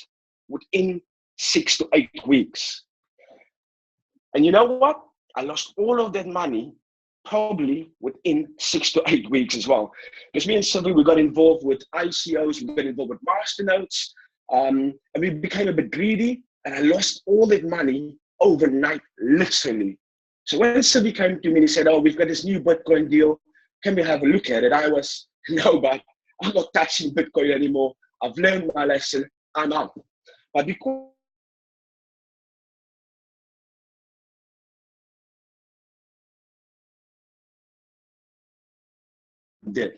within 6 to 8 weeks. And you know what? I lost all of that money probably within 6 to 8 weeks as well. Because me and Savi, we got involved with ICOs, we got involved with masternodes, and we became a bit greedy, and I lost all that money overnight, literally. So when Savi came to me and he said, oh, we've got this new Bitcoin deal, can we have a look at it? I was, no, but I'm not touching Bitcoin anymore. I've learned my lesson, I'm out. But because did.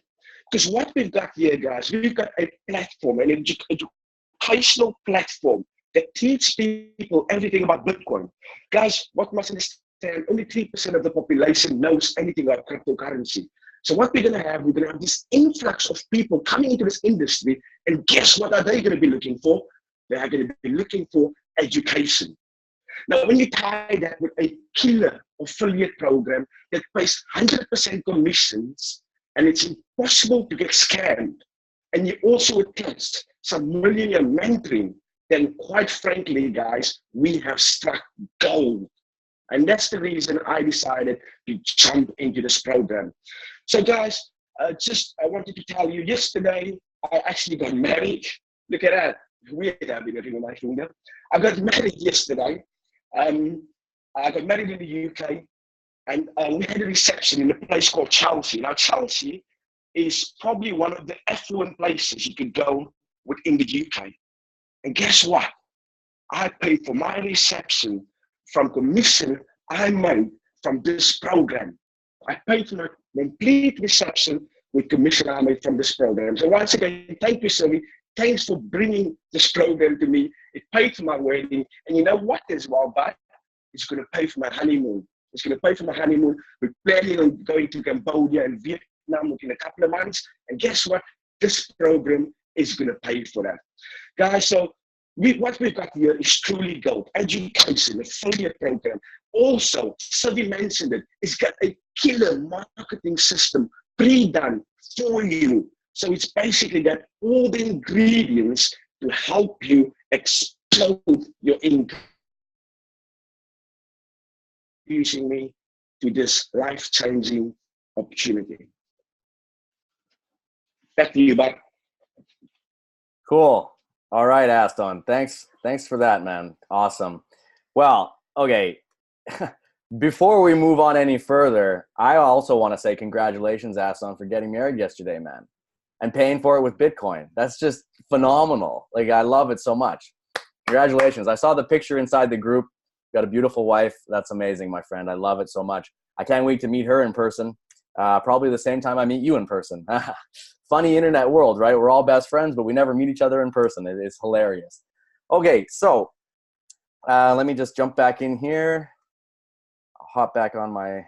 Because what we've got here, guys, we've got a platform, an educational platform that teaches people everything about Bitcoin. Guys, what must understand, only 3% of the population knows anything about cryptocurrency. So what we're going to have this influx of people coming into this industry, and guess what are they going to be looking for? They are going to be looking for education. Now, when you tie that with a killer affiliate program that pays 100% commissions, and it's impossible to get scammed, and you also attach some millionaire mentoring, then quite frankly, guys, we have struck gold. And that's the reason I decided to jump into this program. So guys, I wanted to tell you, yesterday, I actually got married. Look at that. Weird having a ring on my finger. I got married yesterday. I got married in the UK, and we had a reception in a place called Chelsea. Now, Chelsea is probably one of the affluent places you could go within the UK. And guess what? I paid for my reception from commission I made from this program. I paid for my complete reception with commission I made from this program. So once again, thank you, Savi. Thanks for bringing this program to me. It paid for my wedding. And you know what as well, but it's going to pay for my honeymoon. It's going to pay for my honeymoon. We're planning on going to Cambodia and Vietnam within a couple of months. And guess what? This program is going to pay for that. Guys, so what we've got here is truly gold. Education, affiliate program. Also, Savi mentioned it, it's got a killer marketing system pre-done for you. So it's basically got all the ingredients to help you explode your income. Introducing me to this life-changing opportunity. Back to you, Bob. Cool. All right, Aston. Thanks for that, man. Awesome. Well, okay. Before we move on any further, I also want to say congratulations, Aston, for getting married yesterday, man, and paying for it with Bitcoin. That's just phenomenal. Like, I love it so much. Congratulations. I saw the picture inside the group. Got a beautiful wife. That's amazing, my friend. I love it so much. I can't wait to meet her in person. Probably the same time I meet you in person. Funny internet world, right? We're all best friends, but we never meet each other in person. It is hilarious. Okay, so let me just jump back in here. I'll hop back on my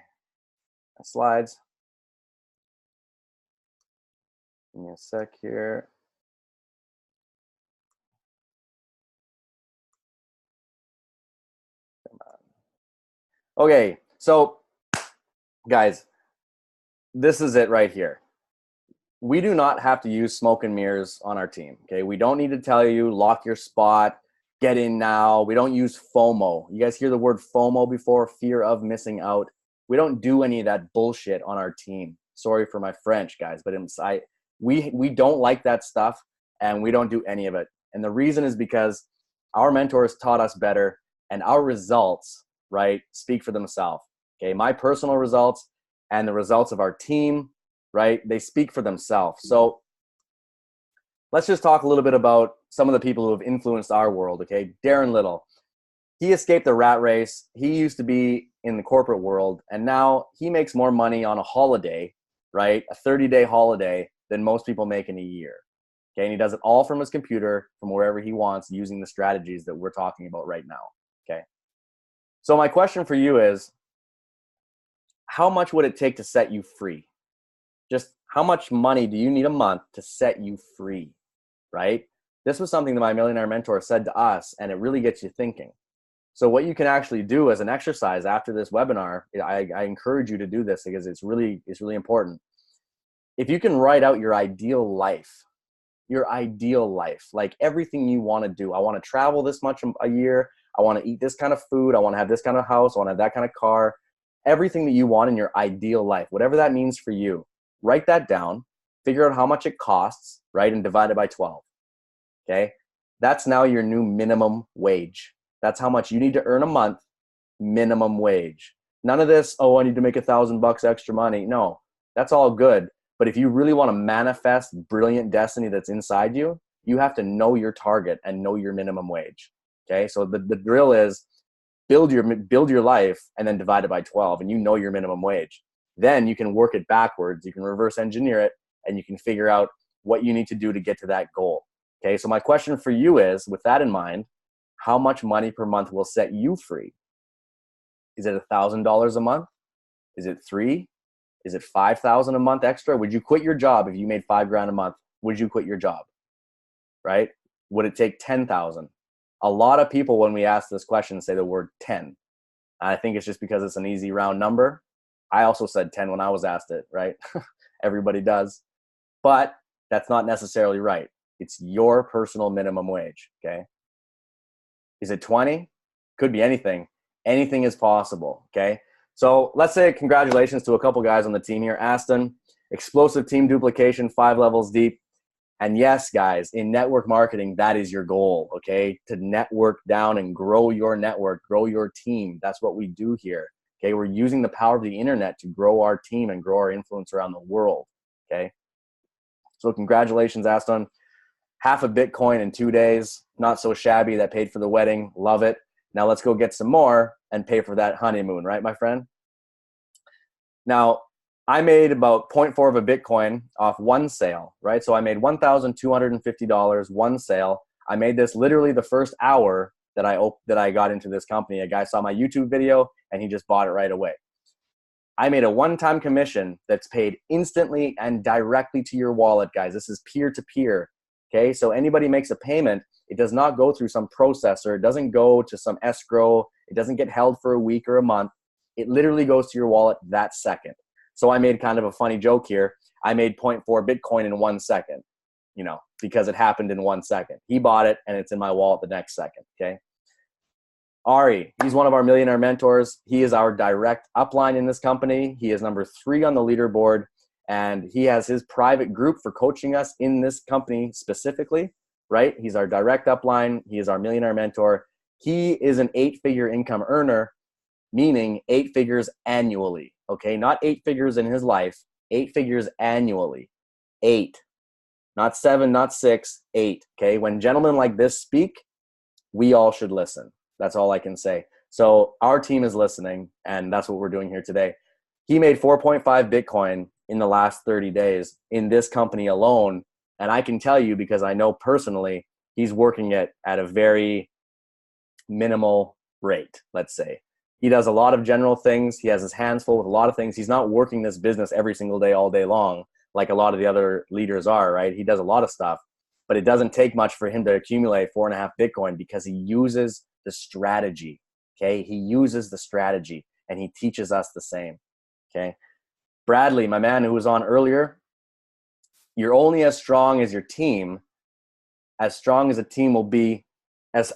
slides. Give me a sec here. Come on. Okay, so guys, this is it right here. We do not have to use smoke and mirrors on our team, okay? We don't need to tell you, lock your spot, get in now. We don't use FOMO. You guys hear the word FOMO before? Fear of missing out. We don't do any of that bullshit on our team. Sorry for my French, guys, but we don't like that stuff, and we don't do any of it. And the reason is because our mentors taught us better, and our results, right, speak for themselves, okay? My personal results and the results of our team, right? They speak for themselves. So let's just talk a little bit about some of the people who have influenced our world, okay? Darren Little. He escaped the rat race. He used to be in the corporate world, and now he makes more money on a holiday, right? A 30-day holiday than most people make in a year. Okay, and he does it all from his computer, from wherever he wants, using the strategies that we're talking about right now. Okay. So my question for you is, how much would it take to set you free? Just how much money do you need a month to set you free, right? This was something that my millionaire mentor said to us, and it really gets you thinking. So what you can actually do as an exercise after this webinar, I encourage you to do this because it's really important. If you can write out your ideal life, like everything you want to do. I want to travel this much a year. I want to eat this kind of food. I want to have this kind of house. I want to have that kind of car. Everything that you want in your ideal life, whatever that means for you, write that down, figure out how much it costs, right? And divide it by 12. Okay. That's now your new minimum wage. That's how much you need to earn a month, minimum wage. None of this, oh, I need to make $1,000 extra money. No, that's all good. But if you really want to manifest brilliant destiny that's inside you, you have to know your target and know your minimum wage. Okay, so the drill is build your life and then divide it by 12, and you know your minimum wage. Then you can work it backwards. You can reverse engineer it, and you can figure out what you need to do to get to that goal. Okay, so my question for you is, with that in mind, how much money per month will set you free? Is it $1,000 a month? Is it $3,000? Is it $5,000 a month extra? Would you quit your job if you made $5,000 a month? Would you quit your job? Right? Would it take 10,000? A lot of people, when we ask this question, say the word 10. I think it's just because it's an easy round number. I also said 10 when I was asked it, right? Everybody does. But that's not necessarily right. It's your personal minimum wage, okay? Is it 20? Could be anything. Anything is possible, okay? So let's say congratulations to a couple guys on the team here. Aston, explosive team duplication, 5 levels deep. And yes, guys, in network marketing, that is your goal, okay? To network down and grow your network, grow your team. That's what we do here, okay? We're using the power of the internet to grow our team and grow our influence around the world, okay? So congratulations, Aston. Half a Bitcoin in 2 days. Not so shabby. That paid for the wedding. Love it. Now let's go get some more and pay for that honeymoon, right, my friend? Now, I made about 0.4 of a Bitcoin off one sale, right? So I made $1,250, one sale. I made this literally the first hour that I got into this company. A guy saw my YouTube video and he just bought it right away. I made a one-time commission that's paid instantly and directly to your wallet, guys. This is peer-to-peer, okay? So anybody makes a payment, it does not go through some processor. It doesn't go to some escrow. It doesn't get held for a week or a month. It literally goes to your wallet that second. So I made kind of a funny joke here. I made 0.4 Bitcoin in 1 second, you know, because it happened in 1 second. He bought it and it's in my wallet the next second, okay? Ari, he's one of our millionaire mentors. He is our direct upline in this company. He is number 3 on the leaderboard, and he has his private group for coaching us in this company specifically, right? He's our direct upline. He is our millionaire mentor. He is an 8-figure income earner, meaning 8 figures annually, okay? Not 8 figures in his life, 8 figures annually. 8, not 7, not 6, 8, okay? When gentlemen like this speak, we all should listen. That's all I can say. So our team is listening, and that's what we're doing here today. He made 4.5 Bitcoin in the last 30 days in this company alone. And I can tell you, because I know personally, he's working it at a very minimal rate, let's say. He does a lot of general things. He has his hands full with a lot of things. He's not working this business every single day, all day long, like a lot of the other leaders are, right? He does a lot of stuff, but it doesn't take much for him to accumulate 4.5 Bitcoin because he uses the strategy, okay? He uses the strategy, and he teaches us the same, okay? Bradley, my man who was on earlier, you're only as strong as your team. As strong as a team will be, as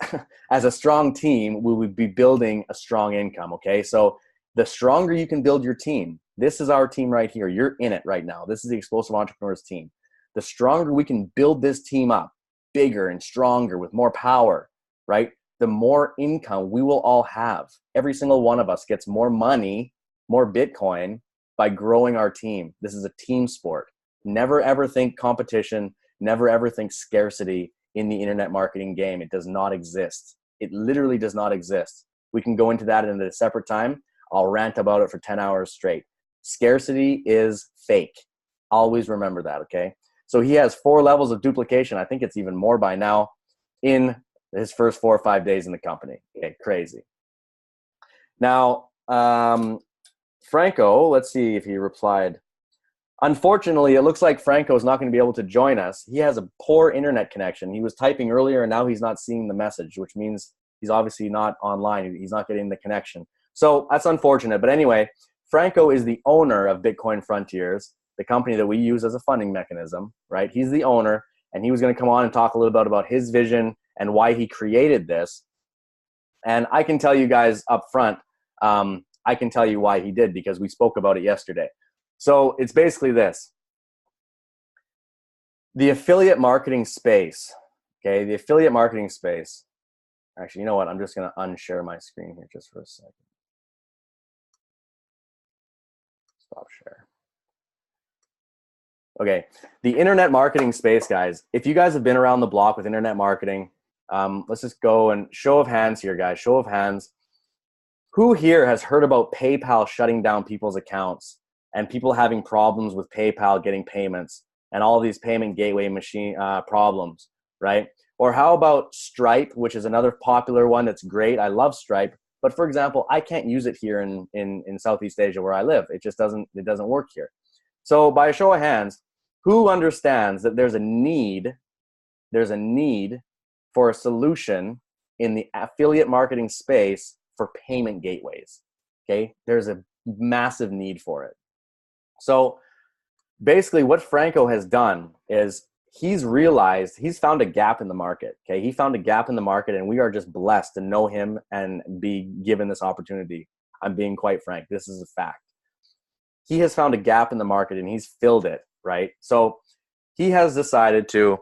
a strong team, we would be building a strong income, okay? So the stronger you can build your team, this is our team right here. You're in it right now. This is the Explosive Entrepreneurs team. The stronger we can build this team up, bigger and stronger with more power, right? The more income we will all have. Every single one of us gets more money, more Bitcoin by growing our team. This is a team sport. Never ever think competition. never ever think scarcity in the internet marketing game. It does not exist. It literally does not exist. We can go into that in a separate time. I'll rant about it for 10 hours straight. Scarcity is fake. Always remember that, okay? So he has 4 levels of duplication. I think it's even more by now in his first 4 or 5 days in the company. Okay, crazy. Now, Franco, let's see if he replied. Unfortunately, it looks like Franco is not going to be able to join us. He has a poor internet connection. He was typing earlier, and now he's not seeing the message, which means he's obviously not online. He's not getting the connection. So that's unfortunate. But anyway, Franco is the owner of Bitcoin Frontiers, the company that we use as a funding mechanism, right? He's the owner, and he was going to come on and talk a little bit about his vision and why he created this. And I can tell you guys up front, I can tell you why he did, because we spoke about it yesterday. So it's basically this. The affiliate marketing space, okay? The affiliate marketing space. Actually, you know what? I'm just going to unshare my screen here just for a second. Stop share. Okay, the internet marketing space, guys. If you guys have been around the block with internet marketing, let's just go and show of hands here, guys. Show of hands. Who here has heard about PayPal shutting down people's accounts and people having problems with PayPal getting payments and all these payment gateway machine problems, right? Or how about Stripe, which is another popular one that's great. I love Stripe. But for example, I can't use it here in Southeast Asia where I live. It just doesn't work here. So by a show of hands, who understands that there's a need for a solution in the affiliate marketing space for payment gateways? Okay, there's a massive need for it. So basically what Franco has done is he's found a gap in the market. Okay, he found a gap in the market, and we are just blessed to know him and be given this opportunity. I'm being quite frank. This is a fact. He has found a gap in the market and he's filled it, right? So he has decided to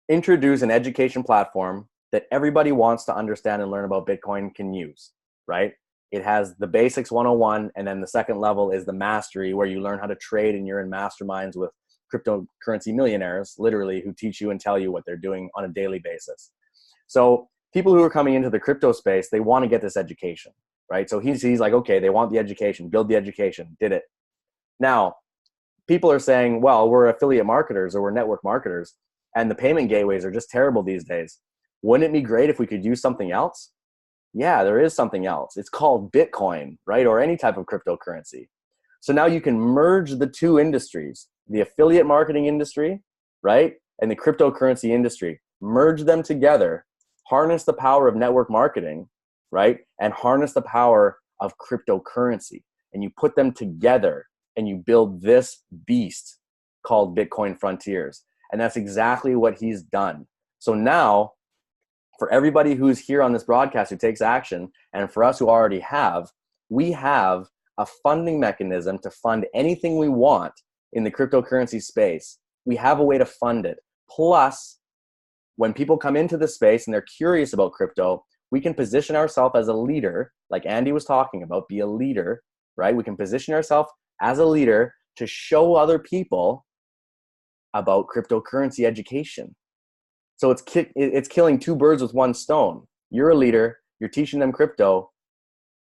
introduce an education platform that everybody wants to understand and learn about Bitcoin can use, right? It has the basics 101, and then the second level is the mastery, where you learn how to trade and you're in masterminds with cryptocurrency millionaires, literally, who teach you and tell you what they're doing on a daily basis. So people who are coming into the crypto space, they want to get this education, right? So he's like, okay, they want the education, build the education, did it. Now, people are saying, well, we're affiliate marketers or we're network marketers, and the payment gateways are just terrible these days. Wouldn't it be great if we could use something else? Yeah, there is something else. It's called Bitcoin, right? Or any type of cryptocurrency. So now you can merge the two industries, the affiliate marketing industry, right? And the cryptocurrency industry. Merge them together, harness the power of network marketing, right? And harness the power of cryptocurrency. And you put them together and you build this beast called Bitcoin Frontiers. And that's exactly what he's done. So now, for everybody who's here on this broadcast who takes action, and for us who already have, we have a funding mechanism to fund anything we want in the cryptocurrency space. We have a way to fund it. Plus, when people come into the space and they're curious about crypto, we can position ourselves as a leader, like Andy was talking about, be a leader, right? We can position ourselves as a leader to show other people about cryptocurrency education. So it's killing 2 birds with 1 stone. You're a leader, you're teaching them crypto,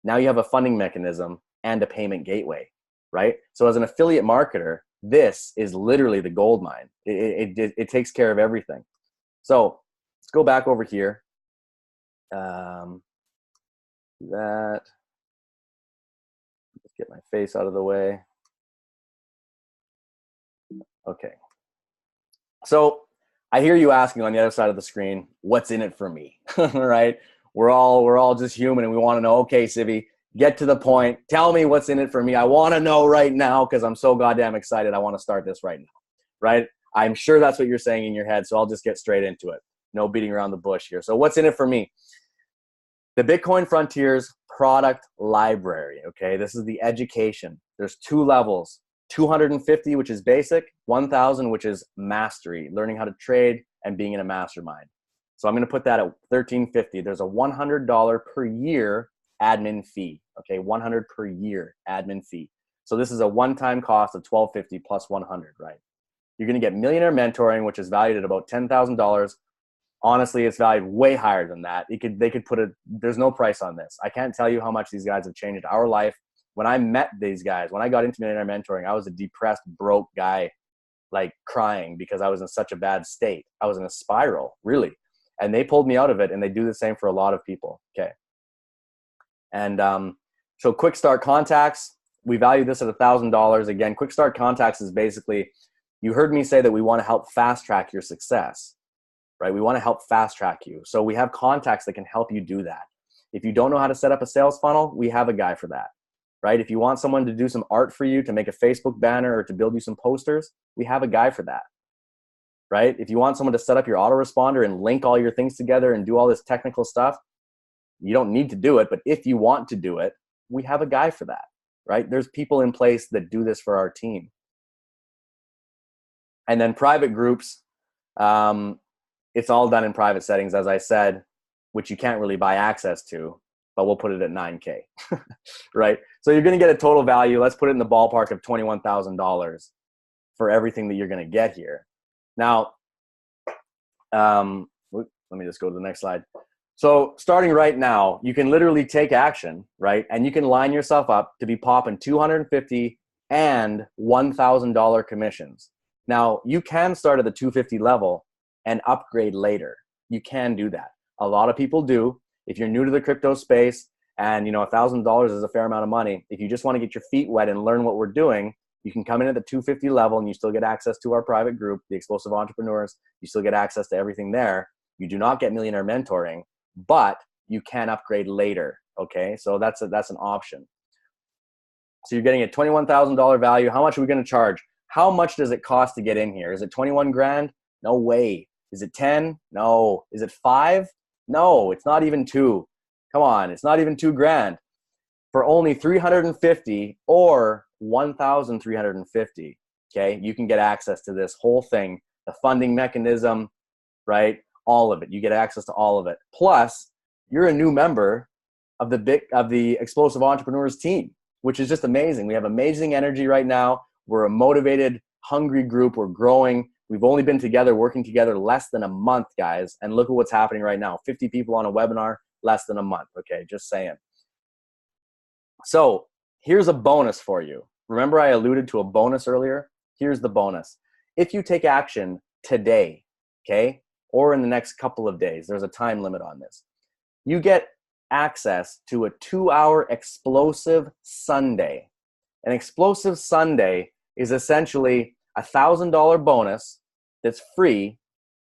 now you have a funding mechanism and a payment gateway, right? So as an affiliate marketer, this is literally the gold mine. It takes care of everything. So let's go back over here. Let's get my face out of the way. Okay. So I hear you asking on the other side of the screen, what's in it for me, right? We're all just human, and we want to know, okay, Civi, get to the point. Tell me what's in it for me. I want to know right now because I'm so goddamn excited. I want to start this right now, right? I'm sure that's what you're saying in your head, so I'll just get straight into it. No beating around the bush here. So what's in it for me? The Bitcoin Frontiers product library, okay? This is the education. There's 2 levels. 250, which is basic, 1,000, which is mastery, learning how to trade and being in a mastermind. So I'm going to put that at $1,350. There's a $100 per year admin fee, okay? $100 per year admin fee. So this is a one-time cost of $1,250 plus $100, right? You're going to get Millionaire Mentoring, which is valued at about $10,000. Honestly, it's valued way higher than that. They could put there's no price on this. I can't tell you how much these guys have changed our life. When I met these guys, when I got into Millionaire Mentoring, I was a depressed, broke guy, like crying because I was in such a bad state. I was in a spiral, really. And they pulled me out of it, and they do the same for a lot of people. Okay. And so Quick Start Contacts, we value this at $1,000. Again, Quick Start Contacts is basically, you heard me say that we want to help fast track your success, right? We want to help fast track you. So we have contacts that can help you do that. If you don't know how to set up a sales funnel, we have a guy for that, right? If you want someone to do some art for you, to make a Facebook banner or to build you some posters, we have a guy for that, right? If you want someone to set up your autoresponder and link all your things together and do all this technical stuff, you don't need to do it, but if you want to do it, we have a guy for that, right? There's people in place that do this for our team. And then private groups, it's all done in private settings, as I said, which you can't really buy access to, but we'll put it at $9K, right? So you're going to get a total value. Let's put it in the ballpark of $21,000 for everything that you're going to get here. Now, let me just go to the next slide. So starting right now, you can literally take action, right? And you can line yourself up to be popping $250 and $1,000 commissions. Now, you can start at the $250 level and upgrade later. You can do that. A lot of people do. If you're new to the crypto space and, you know, $1,000 is a fair amount of money, if you just want to get your feet wet and learn what we're doing, you can come in at the $250 level and you still get access to our private group, the Explosive Entrepreneurs. You still get access to everything there. You do not get Millionaire Mentoring, but you can upgrade later, okay? So that's an option. So you're getting a $21,000 value. How much are we going to charge? How much does it cost to get in here? Is it 21 grand? No way. Is it 10? No. Is it 5? No, it's not even 2. Come on, it's not even 2 grand. For only 350 or 1,350, okay, you can get access to this whole thing, the funding mechanism, right? All of it. You get access to all of it. Plus, you're a new member of the Explosive Entrepreneurs team, which is just amazing. We have amazing energy right now. We're a motivated, hungry group. We're growing. We've only been together, working together less than a month, guys. And look at what's happening right now. 50 people on a webinar, less than a month. Okay, just saying. So here's a bonus for you. Remember I alluded to a bonus earlier? Here's the bonus. If you take action today, okay, or in the next couple of days, there's a time limit on this, you get access to a 2-hour Explosive Sunday. An Explosive Sunday is essentially a $1,000 bonus that's free,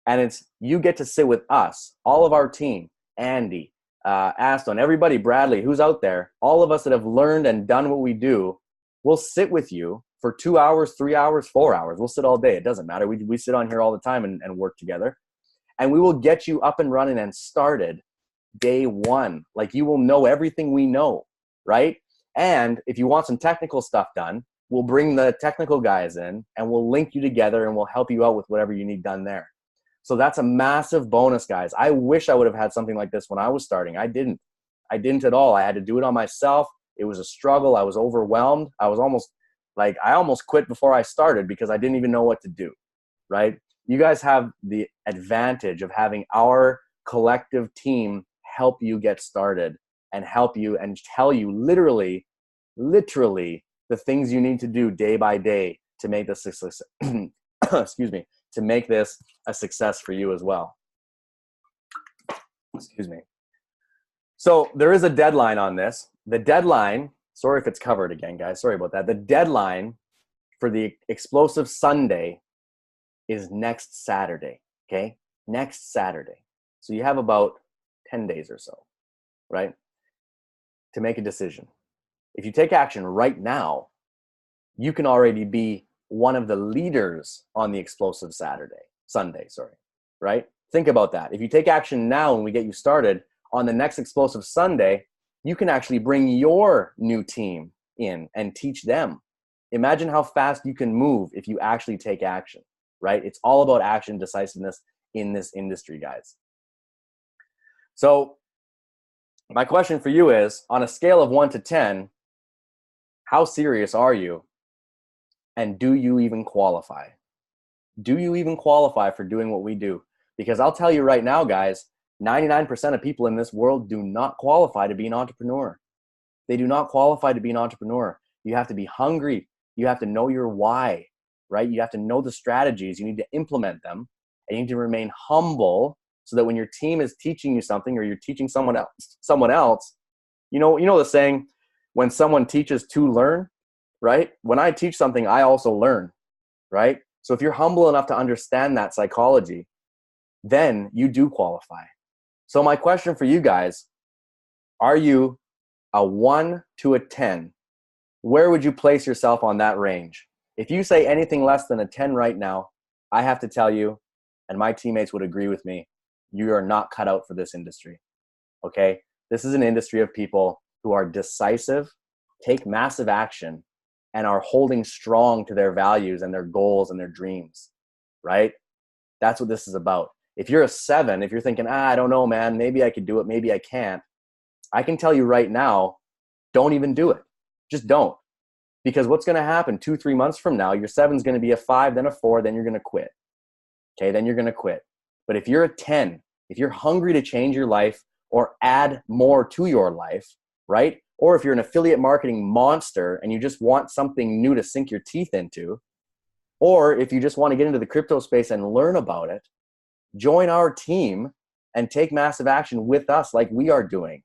and it's you get to sit with us, all of our team, Andy, Aston, everybody, Bradley, who's out there, all of us that have learned and done what we do, we'll sit with you for 2 hours, 3 hours, 4 hours. We'll sit all day. It doesn't matter. We sit on here all the time and work together. And we will get you up and running and started day one. Like, you will know everything we know, right? And if you want some technical stuff done, we'll bring the technical guys in and we'll link you together and we'll help you out with whatever you need done there. So that's a massive bonus, guys. I wish I would have had something like this when I was starting. I didn't at all. I had to do it on myself. It was a struggle. I was overwhelmed. I almost quit before I started because I didn't even know what to do, right? You guys have the advantage of having our collective team help you get started and help you and tell you literally the things you need to do day by day to make this success. Excuse me, to make this a success for you as well. Excuse me. So there is a deadline on this. The deadline, sorry if it's covered again, guys. Sorry about that. The deadline for the Explosive Sunday is next Saturday, okay? Next Saturday. So you have about 10 days or so, right, to make a decision. If you take action right now, you can already be one of the leaders on the Explosive Sunday, right? Think about that. If you take action now and we get you started, on the next Explosive Sunday, you can actually bring your new team in and teach them. Imagine how fast you can move if you actually take action, right? It's all about action, decisiveness in this industry, guys. So my question for you is, on a scale of 1 to 10, how serious are you? And do you even qualify? Do you even qualify for doing what we do? Because I'll tell you right now, guys, 99% of people in this world do not qualify to be an entrepreneur. They do not qualify to be an entrepreneur. You have to be hungry. You have to know your why, right? You have to know the strategies. You need to implement them, and you need to remain humble so that when your team is teaching you something or you're teaching someone else, you know the saying, when someone teaches to learn, right? When I teach something, I also learn, right? So if you're humble enough to understand that psychology, then you do qualify. So my question for you guys, are you a 1 to a 10? Where would you place yourself on that range? If you say anything less than a 10 right now, I have to tell you, and my teammates would agree with me, you are not cut out for this industry, okay? This is an industry of people who are decisive, take massive action, and are holding strong to their values and their goals and their dreams, right? That's what this is about. If you're a 7, if you're thinking, I don't know, man, maybe I could do it, maybe I can't, I can tell you right now, don't even do it. Just don't. Because what's going to happen 2-3 months from now, your 7's going to be a 5, then a 4, then you're going to quit. Okay, then you're going to quit. But if you're a 10, if you're hungry to change your life or add more to your life, right? Or if you're an affiliate marketing monster and you just want something new to sink your teeth into, or if you just want to get into the crypto space and learn about it, join our team and take massive action with us like we are doing.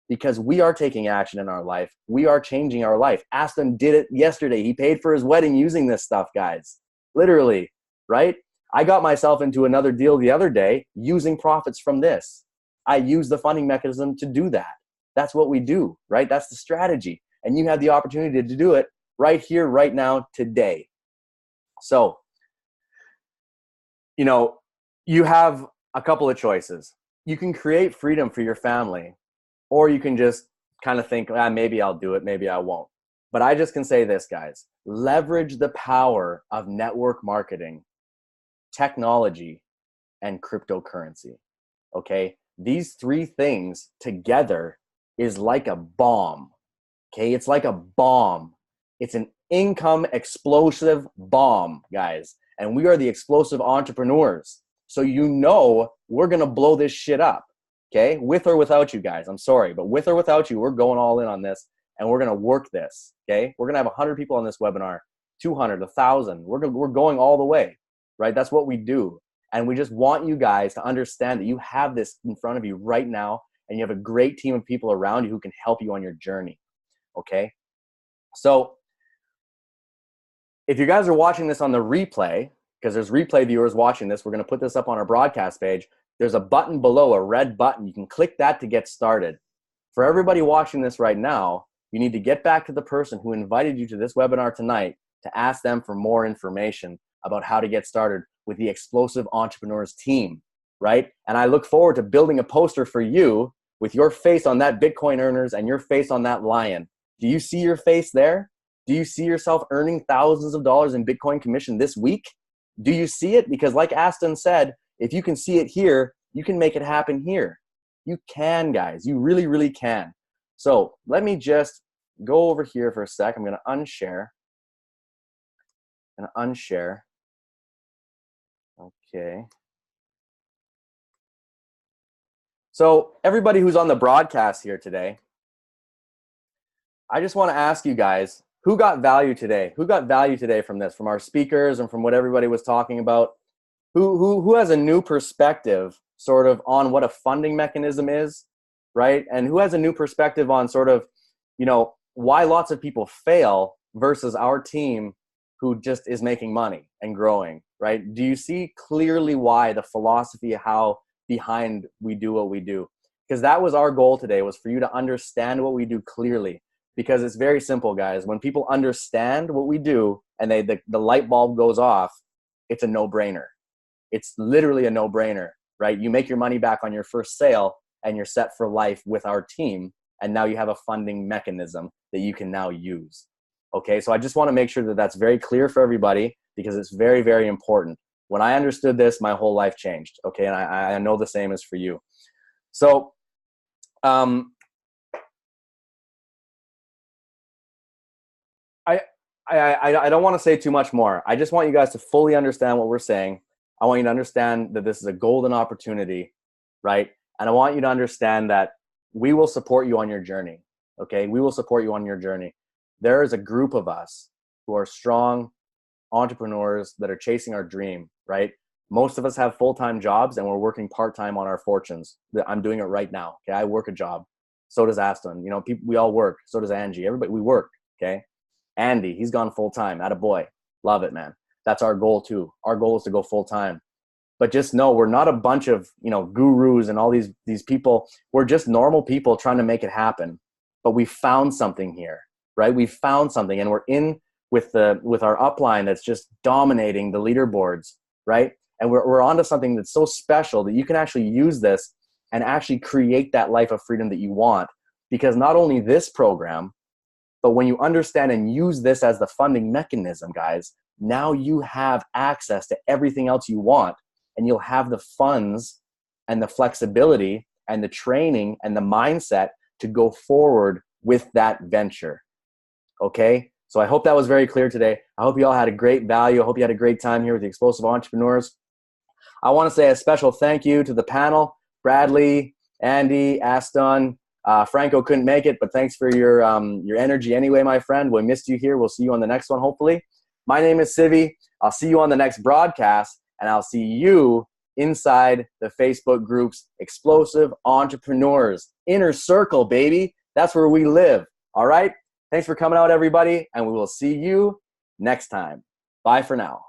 Because we are taking action in our life. We are changing our life. Aston did it yesterday. He paid for his wedding using this stuff, guys. Literally, right? I got myself into another deal the other day using profits from this. I use the funding mechanism to do that. That's what we do, right? That's the strategy. And you have the opportunity to do it right here, right now, today. So, you have a couple of choices. You can create freedom for your family, or you can just kind of think, maybe I'll do it, maybe I won't. But I just can say this, guys. Leverage the power of network marketing, technology, and cryptocurrency, okay? These 3 things together is like a bomb, okay? It's like a bomb. It's an income explosive bomb, guys. And we are the explosive entrepreneurs. So we're going to blow this shit up. Okay, with or without you guys, I'm sorry, but with or without you, we're going all in on this, and we're going to work this, okay? We're going to have 100 people on this webinar, 200, 1,000. We're going all the way, right? That's what we do. And we just want you guys to understand that you have this in front of you right now, and you have a great team of people around you who can help you on your journey, okay? So if you guys are watching this on the replay, because there's replay viewers watching this, we're going to put this up on our broadcast page. There's a button below, a red button. You can click that to get started. For everybody watching this right now, you need to get back to the person who invited you to this webinar tonight to ask them for more information about how to get started with the Explosive Entrepreneurs team, right? And I look forward to building a poster for you with your face on that Bitcoin earners and your face on that lion. Do you see your face there? Do you see yourself earning thousands of dollars in Bitcoin commission this week? Do you see it? Because like Aston said, if you can see it here, you can make it happen here. You can, guys. You really, really can. So let me just go over here for a sec. I'm going to unshare. Okay. So everybody who's on the broadcast here today, I just want to ask you guys, who got value today? Who got value today from this, from our speakers and from what everybody was talking about? Who has a new perspective sort of on what a funding mechanism is, right? And who has a new perspective on sort of, why lots of people fail versus our team who just is making money and growing, right? Do you see clearly why the philosophy, how behind we do what we do? Because that was our goal today, was for you to understand what we do clearly. Because it's very simple, guys. When people understand what we do and the light bulb goes off, it's a no-brainer. It's literally a no-brainer, right? You make your money back on your first sale and you're set for life with our team. And now you have a funding mechanism that you can now use. Okay, so I just want to make sure that that's very clear for everybody because it's very, very important. When I understood this, my whole life changed. Okay, and I know the same is for you. So, I don't want to say too much more. I just want you guys to fully understand what we're saying. I want you to understand that this is a golden opportunity, right? And I want you to understand that we will support you on your journey, okay? We will support you on your journey. There is a group of us who are strong entrepreneurs that are chasing our dream, right? Most of us have full-time jobs and we're working part-time on our fortunes. I'm doing it right now, okay? I work a job. So does Aston. You know, we all work. So does Angie. Everybody, we work, okay? Andy, he's gone full-time. Attaboy. Love it, man. That's our goal too. Our goal is to go full-time. But just know we're not a bunch of, you know, gurus and all these people. We're just normal people trying to make it happen. But we found something here, right? We found something, and we're in with our upline that's just dominating the leaderboards, right? And we're onto something that's so special that you can actually use this and actually create that life of freedom that you want. Because not only this program, but when you understand and use this as the funding mechanism, guys, now you have access to everything else you want. And you'll have the funds and the flexibility and the training and the mindset to go forward with that venture. Okay? So I hope that was very clear today. I hope you all had a great value. I hope you had a great time here with the Explosive Entrepreneurs. I want to say a special thank you to the panel. Bradley, Andy, Aston, Franco couldn't make it, but thanks for your energy anyway, my friend. We missed you here. We'll see you on the next one, hopefully. My name is Sivi. I'll see you on the next broadcast. And I'll see you inside the Facebook groups, Explosive Entrepreneurs. Inner circle, baby. That's where we live. All right? Thanks for coming out, everybody. And we will see you next time. Bye for now.